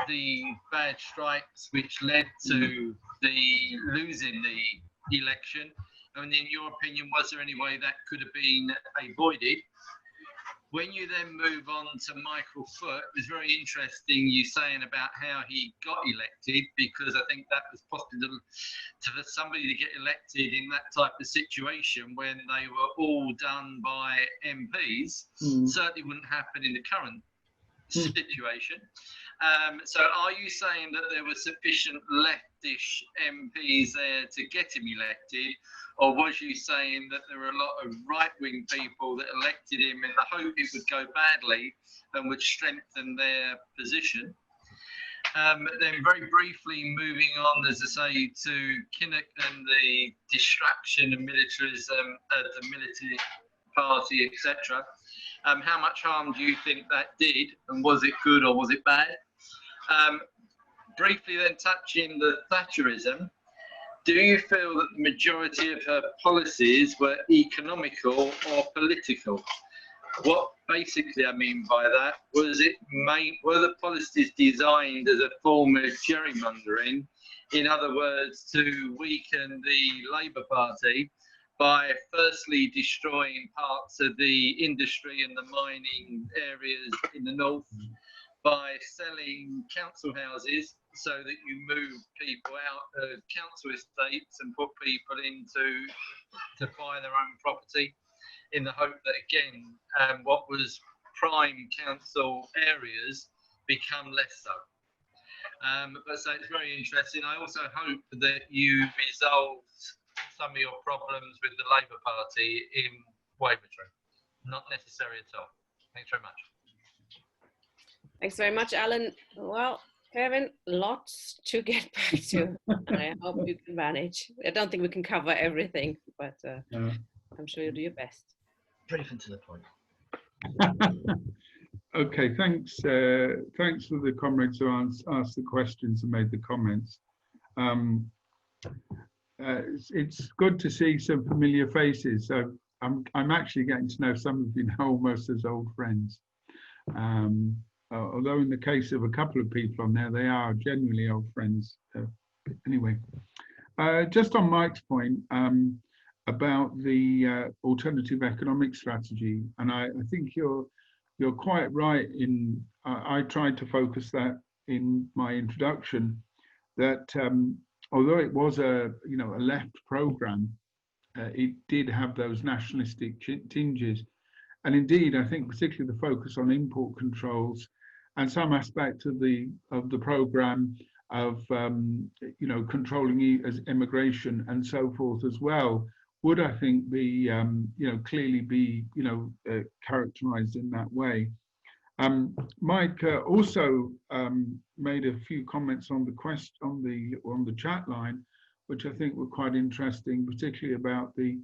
the bad strikes which led to the losing the election? And in your opinion, was there any way that could have been avoided? When you then move on to Michael Foot, it was very interesting you saying about how he got elected, because I think that was possible for somebody to get elected in that type of situation when they were all done by MPs. Certainly wouldn't happen in the current situation. So are you saying that there were sufficient leftish MPs there to get him elected, or was you saying that there were a lot of right-wing people that elected him in the hope it would go badly and would strengthen their position? Then very briefly moving on, as I say, to Kinnock and the distraction and militarism of the military party, etc. How much harm do you think that did, and was it good or was it bad? Briefly then touching the Thatcherism, do you feel that the majority of her policies were economical or political? What basically I mean by that, were the policies designed as a form of gerrymandering? In other words, to weaken the Labour Party by firstly destroying parts of the industry and the mining areas in the north, by selling council houses so that you move people out of council estates and put people to buy their own property, in the hope that, again, what was prime council areas become less so. But so it's very interesting. I also hope that you resolved some of your problems with the Labour Party in Wavertree. Not necessary at all. Thanks very much. Thanks very much, Alan. Well, Kevin, lots to get back to. I hope you can manage. I don't think we can cover everything, but I'm sure you'll do your best. Brief and to the point. Okay, thanks. Thanks for the comrades who asked the questions and made the comments. It's good to see some familiar faces. So I'm actually getting to know some of you now almost as old friends. Although in the case of a couple of people on there, they are genuinely old friends. Anyway, Just on Mike's point about the alternative economic strategy, and I think you're quite right in. I tried to focus that in my introduction, that although it was a left program, it did have those nationalistic tinges, and indeed I think particularly the focus on import controls and some aspect of the program of controlling as immigration and so forth as well would, I think, be clearly be characterized in that way. Mike also made a few comments on the chat line, which I think were quite interesting, particularly about the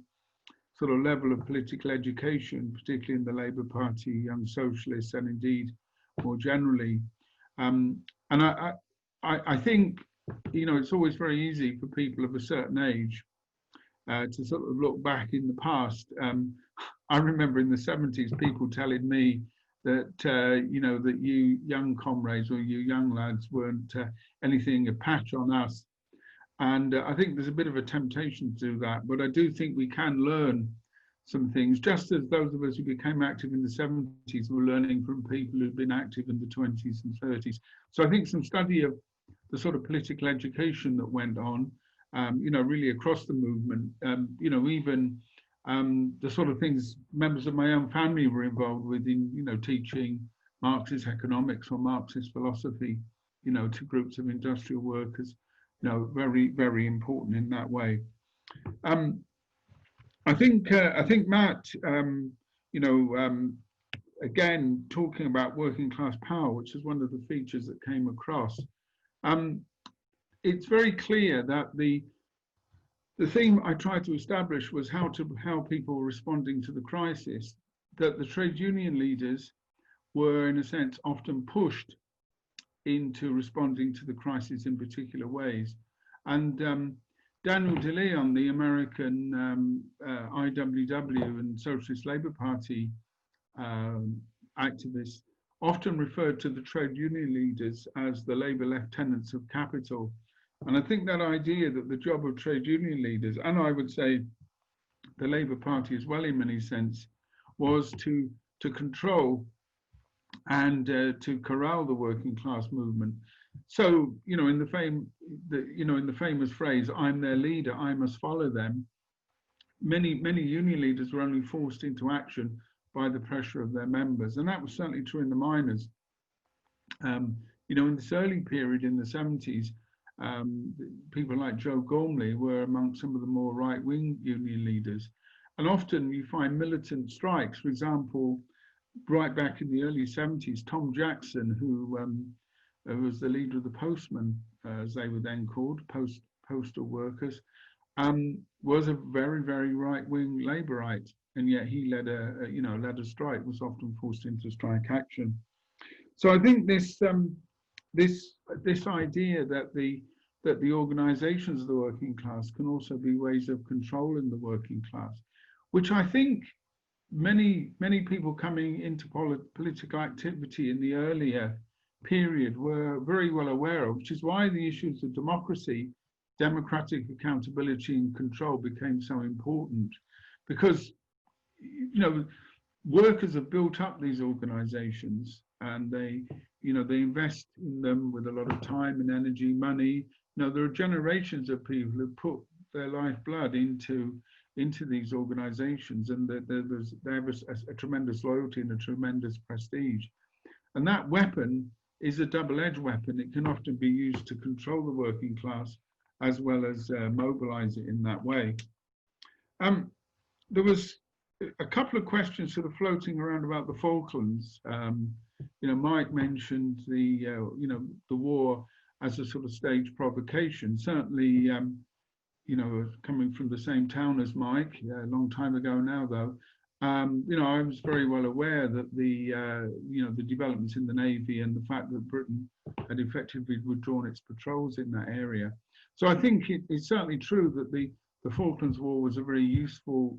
sort of level of political education, particularly in the Labour Party, Young Socialists, and indeed more generally. And I think it's always very easy for people of a certain age to sort of look back in the past. I remember in the 70s people telling me that that you young comrades or you young lads weren't anything a patch on us, and I think there's a bit of a temptation to do that, but I do think we can learn some things, just as those of us who became active in the 70s were learning from people who've been active in the 20s and 30s. So I think some study of the sort of political education that went on, really across the movement, even the sort of things members of my own family were involved with in, teaching Marxist economics or Marxist philosophy, to groups of industrial workers, very, very important in that way. I think Matt, again, talking about working class power, which is one of the features that came across, it's very clear that the theme I tried to establish was how people were responding to the crisis, that the trade union leaders were, in a sense, often pushed into responding to the crisis in particular ways. And Daniel De Leon, the American IWW and Socialist Labour Party activist, often referred to the trade union leaders as the Labour lieutenants of capital. And I think that idea that the job of trade union leaders, and I would say the Labour Party as well in many sense, was to control and to corral the working class movement. So, in the famous phrase, "I'm their leader, I must follow them," many union leaders were only forced into action by the pressure of their members, and that was certainly true in the miners. In this early period in the 70s, people like Joe Gormley were amongst some of the more right-wing union leaders, and often you find militant strikes. For example, right back in the early 70s, Tom Jackson, who was the leader of the postmen, as they were then called, postal workers, was a very, very right-wing Labourite, and yet he led a strike, was often forced into strike action. So I think this idea that the organisations of the working class can also be ways of controlling the working class, which I think many people coming into political activity in the earlier period were very well aware of, which is why the issues of democracy, democratic accountability and control became so important, because workers have built up these organizations and they invest in them with a lot of time and energy, money. There are generations of people who put their lifeblood into these organizations, and they have a tremendous loyalty and a tremendous prestige. And that weapon is a double-edged weapon. It can often be used to control the working class as well as mobilize it in that way. There was a couple of questions sort of floating around about the Falklands. Mike mentioned the war as a sort of staged provocation. Certainly, coming from the same town as Mike, a long time ago now, though, I was very well aware that the developments in the Navy and the fact that Britain had effectively withdrawn its patrols in that area. So I think it's certainly true that the Falklands War was a very useful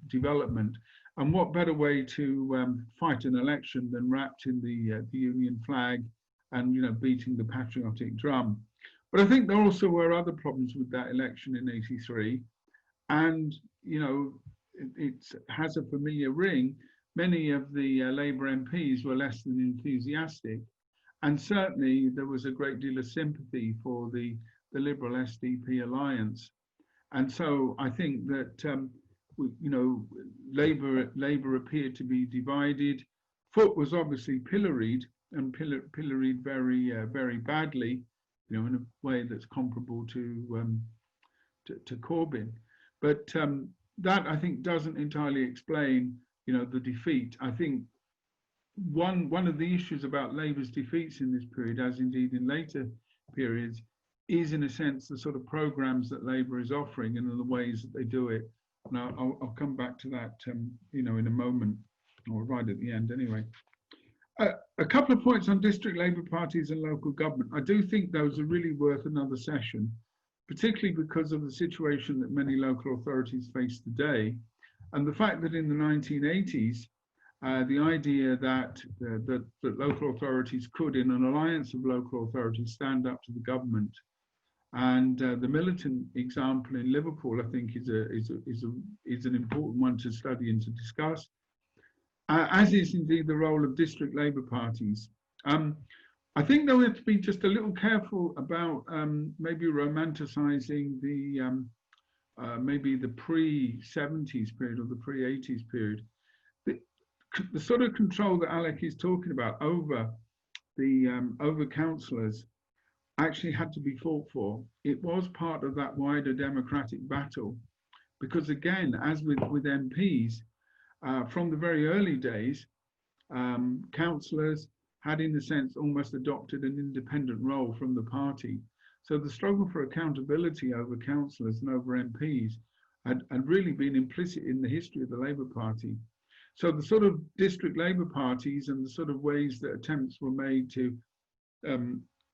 development. And what better way to fight an election than wrapped in the Union flag and beating the patriotic drum. But I think there also were other problems with that election in '83. And, you know, it has a familiar ring. Many of the Labour MPs were less than enthusiastic. And certainly there was a great deal of sympathy for the Liberal SDP alliance. And so I think that, you know, Labour appeared to be divided. Foot was obviously pilloried, and pilloried very badly, you know, in a way that's comparable to Corbyn. But that, I think, doesn't entirely explain, you know, the defeat. I think one of the issues about Labour's defeats in this period, as indeed in later periods, is in a sense the sort of programmes that Labour is offering and the ways that they do it. And I'll come back to that, you know, in a moment, or right at the end anyway. A couple of points on district Labour parties and local government. I do think those are really worth another session, particularly because of the situation that many local authorities face today, and the fact that in the 1980s, the idea that local authorities could, in an alliance of local authorities, stand up to the government. And the militant example in Liverpool, I think, is an important one to study and to discuss, as is indeed the role of district Labour parties. I think though we have to be just a little careful about maybe romanticising the maybe the pre-70s period or the pre-80s period. The sort of control that Alec is talking about over the over councillors actually had to be fought for. It was part of that wider democratic battle, because again, as with MPs, from the very early days, councillors had in a sense almost adopted an independent role from the party. So the struggle for accountability over councillors and over MPs had really been implicit in the history of the Labour Party. So the sort of district Labour parties and the sort of ways that attempts were made to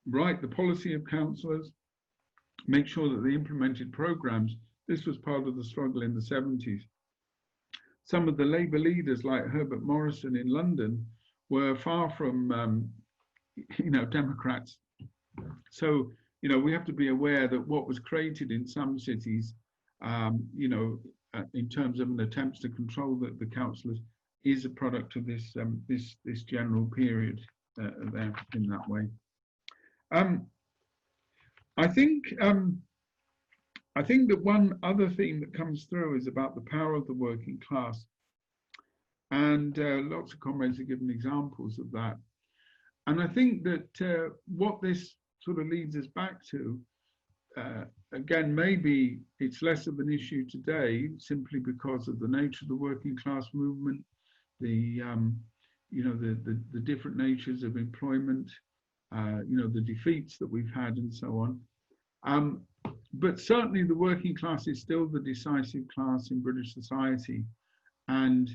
write the policy of councillors, make sure that they implemented programmes, this was part of the struggle in the 70s. Some of the Labour leaders like Herbert Morrison in London were far from, you know, Democrats. So, you know, we have to be aware that what was created in some cities, you know, in terms of an attempt to control the councillors, is a product of this this general period there in that way. I think that one other theme that comes through is about the power of the working class, and lots of comrades have given examples of that. And I think that what this sort of leads us back to, again, maybe it's less of an issue today simply because of the nature of the working class movement, the you know, the different natures of employment, you know, the defeats that we've had and so on. But certainly the working class is still the decisive class in British society. And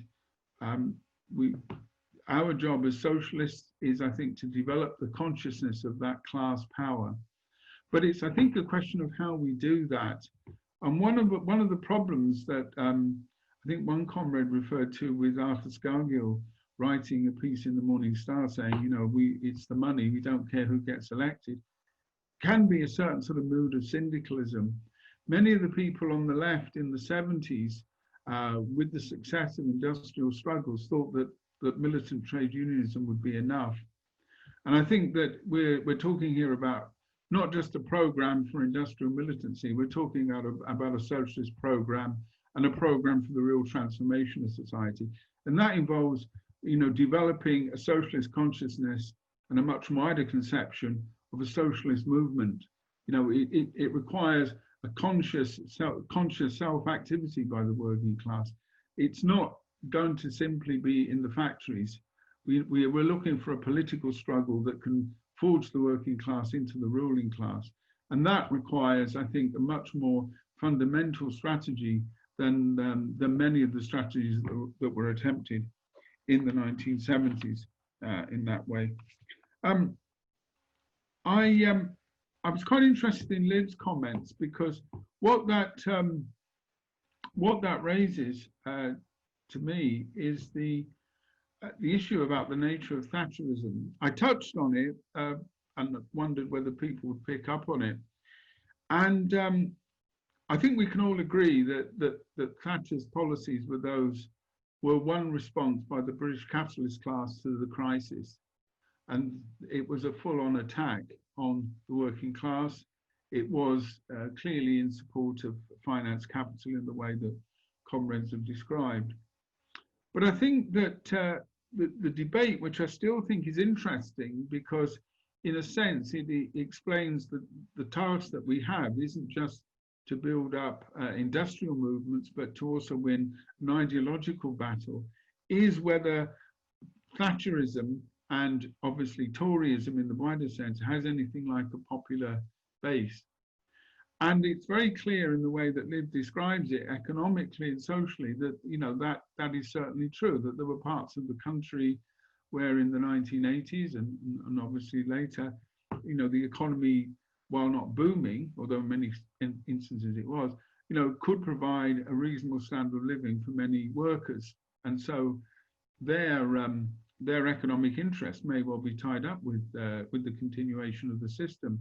our job as socialists is, I think, to develop the consciousness of that class power. But it's, I think, a question of how we do that. And one of the problems that I think one comrade referred to with Arthur Scargill writing a piece in the Morning Star saying, you know, it's the money, we don't care who gets elected, can be a certain sort of mood of syndicalism. Many of the people on the left in the 70s, with the success of industrial struggles, thought that militant trade unionism would be enough. And I think that we're talking here about not just a program for industrial militancy, we're talking about a socialist program and a program for the real transformation of society. And that involves, you know, developing a socialist consciousness and a much wider conception of a socialist movement. You know, it requires a conscious self-activity by the working class. It's not going to simply be in the factories. We're looking for a political struggle that can forge the working class into the ruling class. And that requires, I think, a much more fundamental strategy than many of the strategies that were attempted in the 1970s in that way. I was quite interested in Liv's comments, because what that raises to me is the issue about the nature of Thatcherism. I touched on it and wondered whether people would pick up on it. And I think we can all agree that Thatcher's policies were one response by the British capitalist class to the crisis. And it was a full-on attack on the working class. It was clearly in support of finance capital in the way that comrades have described. But I think that the debate, which I still think is interesting, because in a sense it explains that the task that we have isn't just to build up industrial movements, but to also win an ideological battle, is whether Thatcherism and obviously Toryism in the wider sense has anything like a popular base. And it's very clear in the way that Liv describes it, economically and socially, that that is certainly true, that there were parts of the country where in the 1980s and obviously later, the economy, while not booming, although in many instances it was, could provide a reasonable standard of living for many workers. And so their economic interests may well be tied up with the continuation of the system.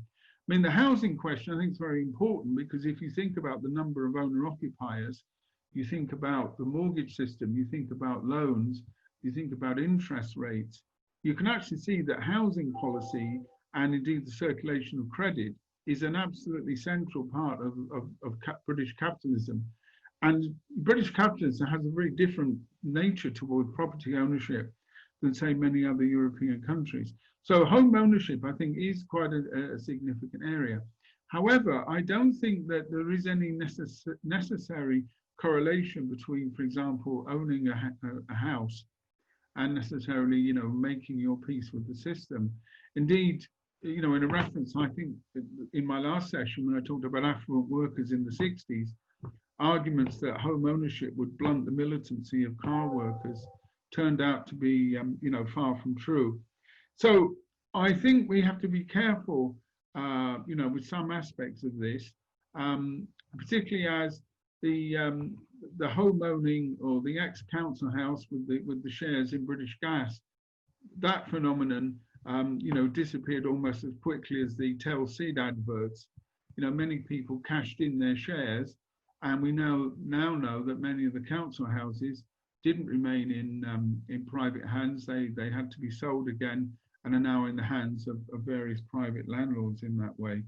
I mean, the housing question, I think, is very important, because if you think about the number of owner-occupiers, you think about the mortgage system, you think about loans, you think about interest rates, you can actually see that housing policy and indeed the circulation of credit is an absolutely central part of British capitalism. And British capitalism has a very different nature toward property ownership than, say, many other European countries. So home ownership, I think, is quite a significant area. However, I don't think that there is any necessary correlation between, for example, owning a house and necessarily, making your peace with the system. Indeed, in a reference, I think, in my last session, when I talked about affluent workers in the 60s, arguments that home ownership would blunt the militancy of car workers turned out to be, far from true. So I think we have to be careful, with some aspects of this, particularly as the home owning or the ex-council house with the shares in British Gas, that phenomenon, disappeared almost as quickly as the Tell Seed adverts. Many people cashed in their shares, and we now know that many of the council houses didn't remain in private hands. They had to be sold again and are now in the hands of various private landlords in that way.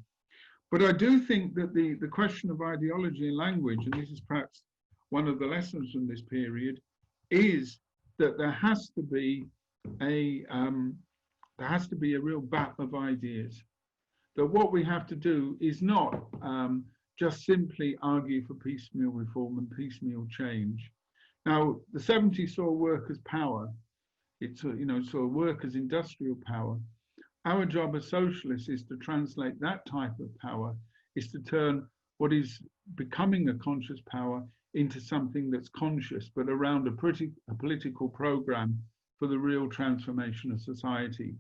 But I do think that the question of ideology and language, and this is perhaps one of the lessons from this period, is that there has to be a real battle of ideas. That what we have to do is not just simply argue for piecemeal reform and piecemeal change. Now, the 70s saw workers' power. It saw workers' industrial power. Our job as socialists is to translate that type of power, is to turn what is becoming a conscious power into something that's conscious, but around a political program for the real transformation of society.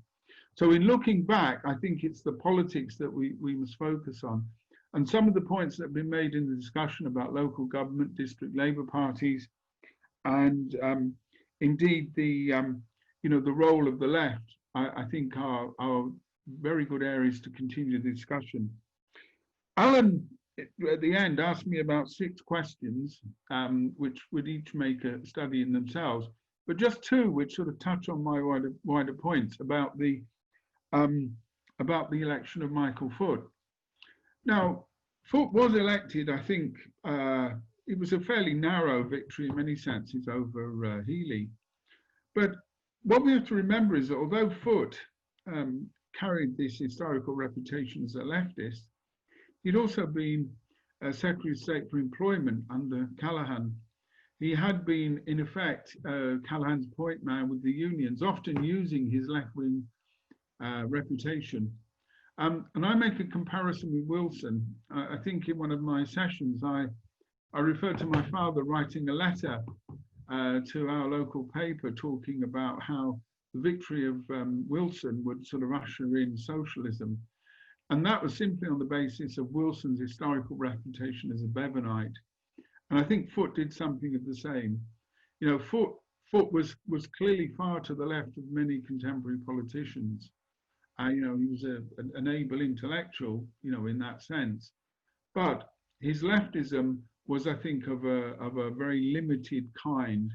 So in looking back, I think it's the politics that we must focus on. And some of the points that have been made in the discussion about local government, district Labour parties, and indeed the role of the left, I think are very good areas to continue the discussion. Alan, at the end, asked me about 6 questions, which would each make a study in themselves, but just 2 which sort of touch on my wider points about the election of Michael Foot. Now, Foot was elected, I think, it was a fairly narrow victory in many senses over Healy. But what we have to remember is that although Foot carried this historical reputation as a leftist, he'd also been Secretary of State for Employment under Callaghan. He had been, in effect, Callaghan's point man with the unions, often using his left-wing reputation. And I make a comparison with Wilson. I think in one of my sessions, I referred to my father writing a letter to our local paper talking about how the victory of Wilson would sort of usher in socialism. And that was simply on the basis of Wilson's historical reputation as a Bevanite. And I think Foot did something of the same. Foot was clearly far to the left of many contemporary politicians. You know, he was an able intellectual, you know, in that sense. But his leftism was, I think, of a very limited kind,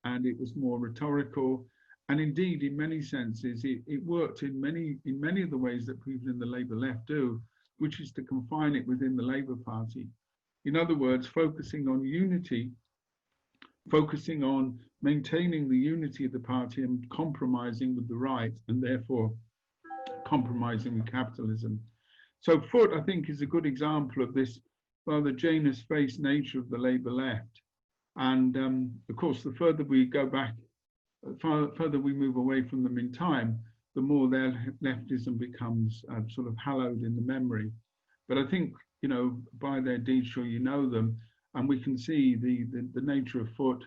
and it was more rhetorical. And indeed, in many senses, it worked in many of the ways that people in the Labour left do, which is to confine it within the Labour Party. In other words, focusing on unity, focusing on maintaining the unity of the party and compromising with the right, and therefore compromising with capitalism. So Foote, I think, is a good example of this rather Janus-faced nature of the Labour left. And of course, the further we go back, further we move away from them in time, the more their leftism becomes sort of hallowed in the memory. But I think, you know, by their deeds, sure you know them, and we can see the nature of Foote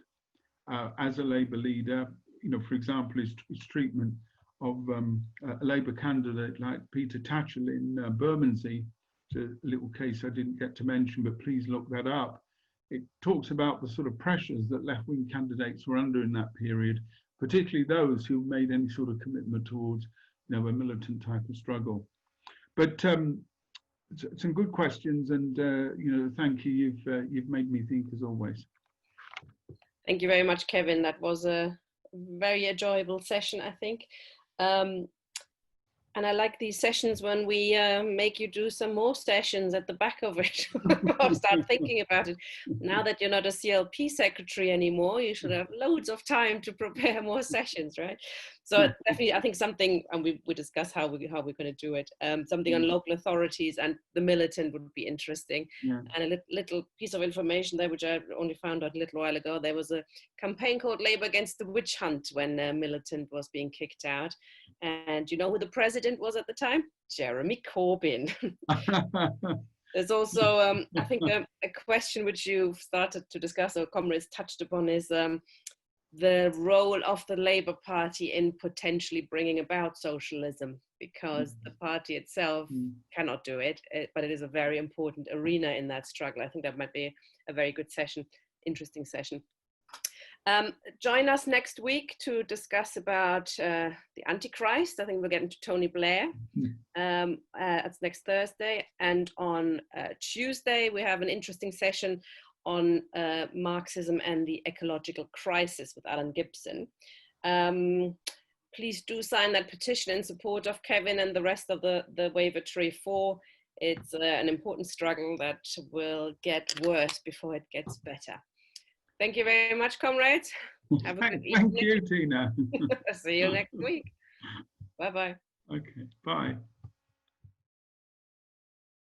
as a Labour leader. You know, for example, his treatment of a Labour candidate like Peter Tatchell in Bermondsey. It's a little case I didn't get to mention, but please look that up. It talks about the sort of pressures that left-wing candidates were under in that period, particularly those who made any sort of commitment towards, you know, a militant type of struggle. But some good questions, and you know, thank you. You've made me think as always. Thank you very much, Kevin. That was a very enjoyable session, I think. And I like these sessions when we make you do some more sessions at the back of it, or start thinking about it. Now that you're not a CLP secretary anymore, you should have loads of time to prepare more sessions, right? So definitely, I think something, and we discuss how we're going to do it. Something on local authorities and the militant would be interesting. Yeah. And a little piece of information there, which I only found out a little while ago. There was a campaign called Labour Against the Witch Hunt when Militant was being kicked out. And you know who the president was at the time? Jeremy Corbyn. There's also, I think, a question which you've started to discuss, or comrades touched upon, is the role of the Labour Party in potentially bringing about socialism, because the party itself cannot do it, but it is a very important arena in that struggle. I think that might be a very good session, interesting session. Join us next week to discuss about the Antichrist. I think we'll get into Tony Blair. That's next Thursday. And on Tuesday, we have an interesting session on Marxism and the ecological crisis with Alan Gibson. Please do sign that petition in support of Kevin and the rest of the Waiver Tree 4. It's an important struggle that will get worse before it gets better. Thank you very much, comrades. Have a good evening. Thank you, Tina. See you next week. Bye-bye. Okay, bye.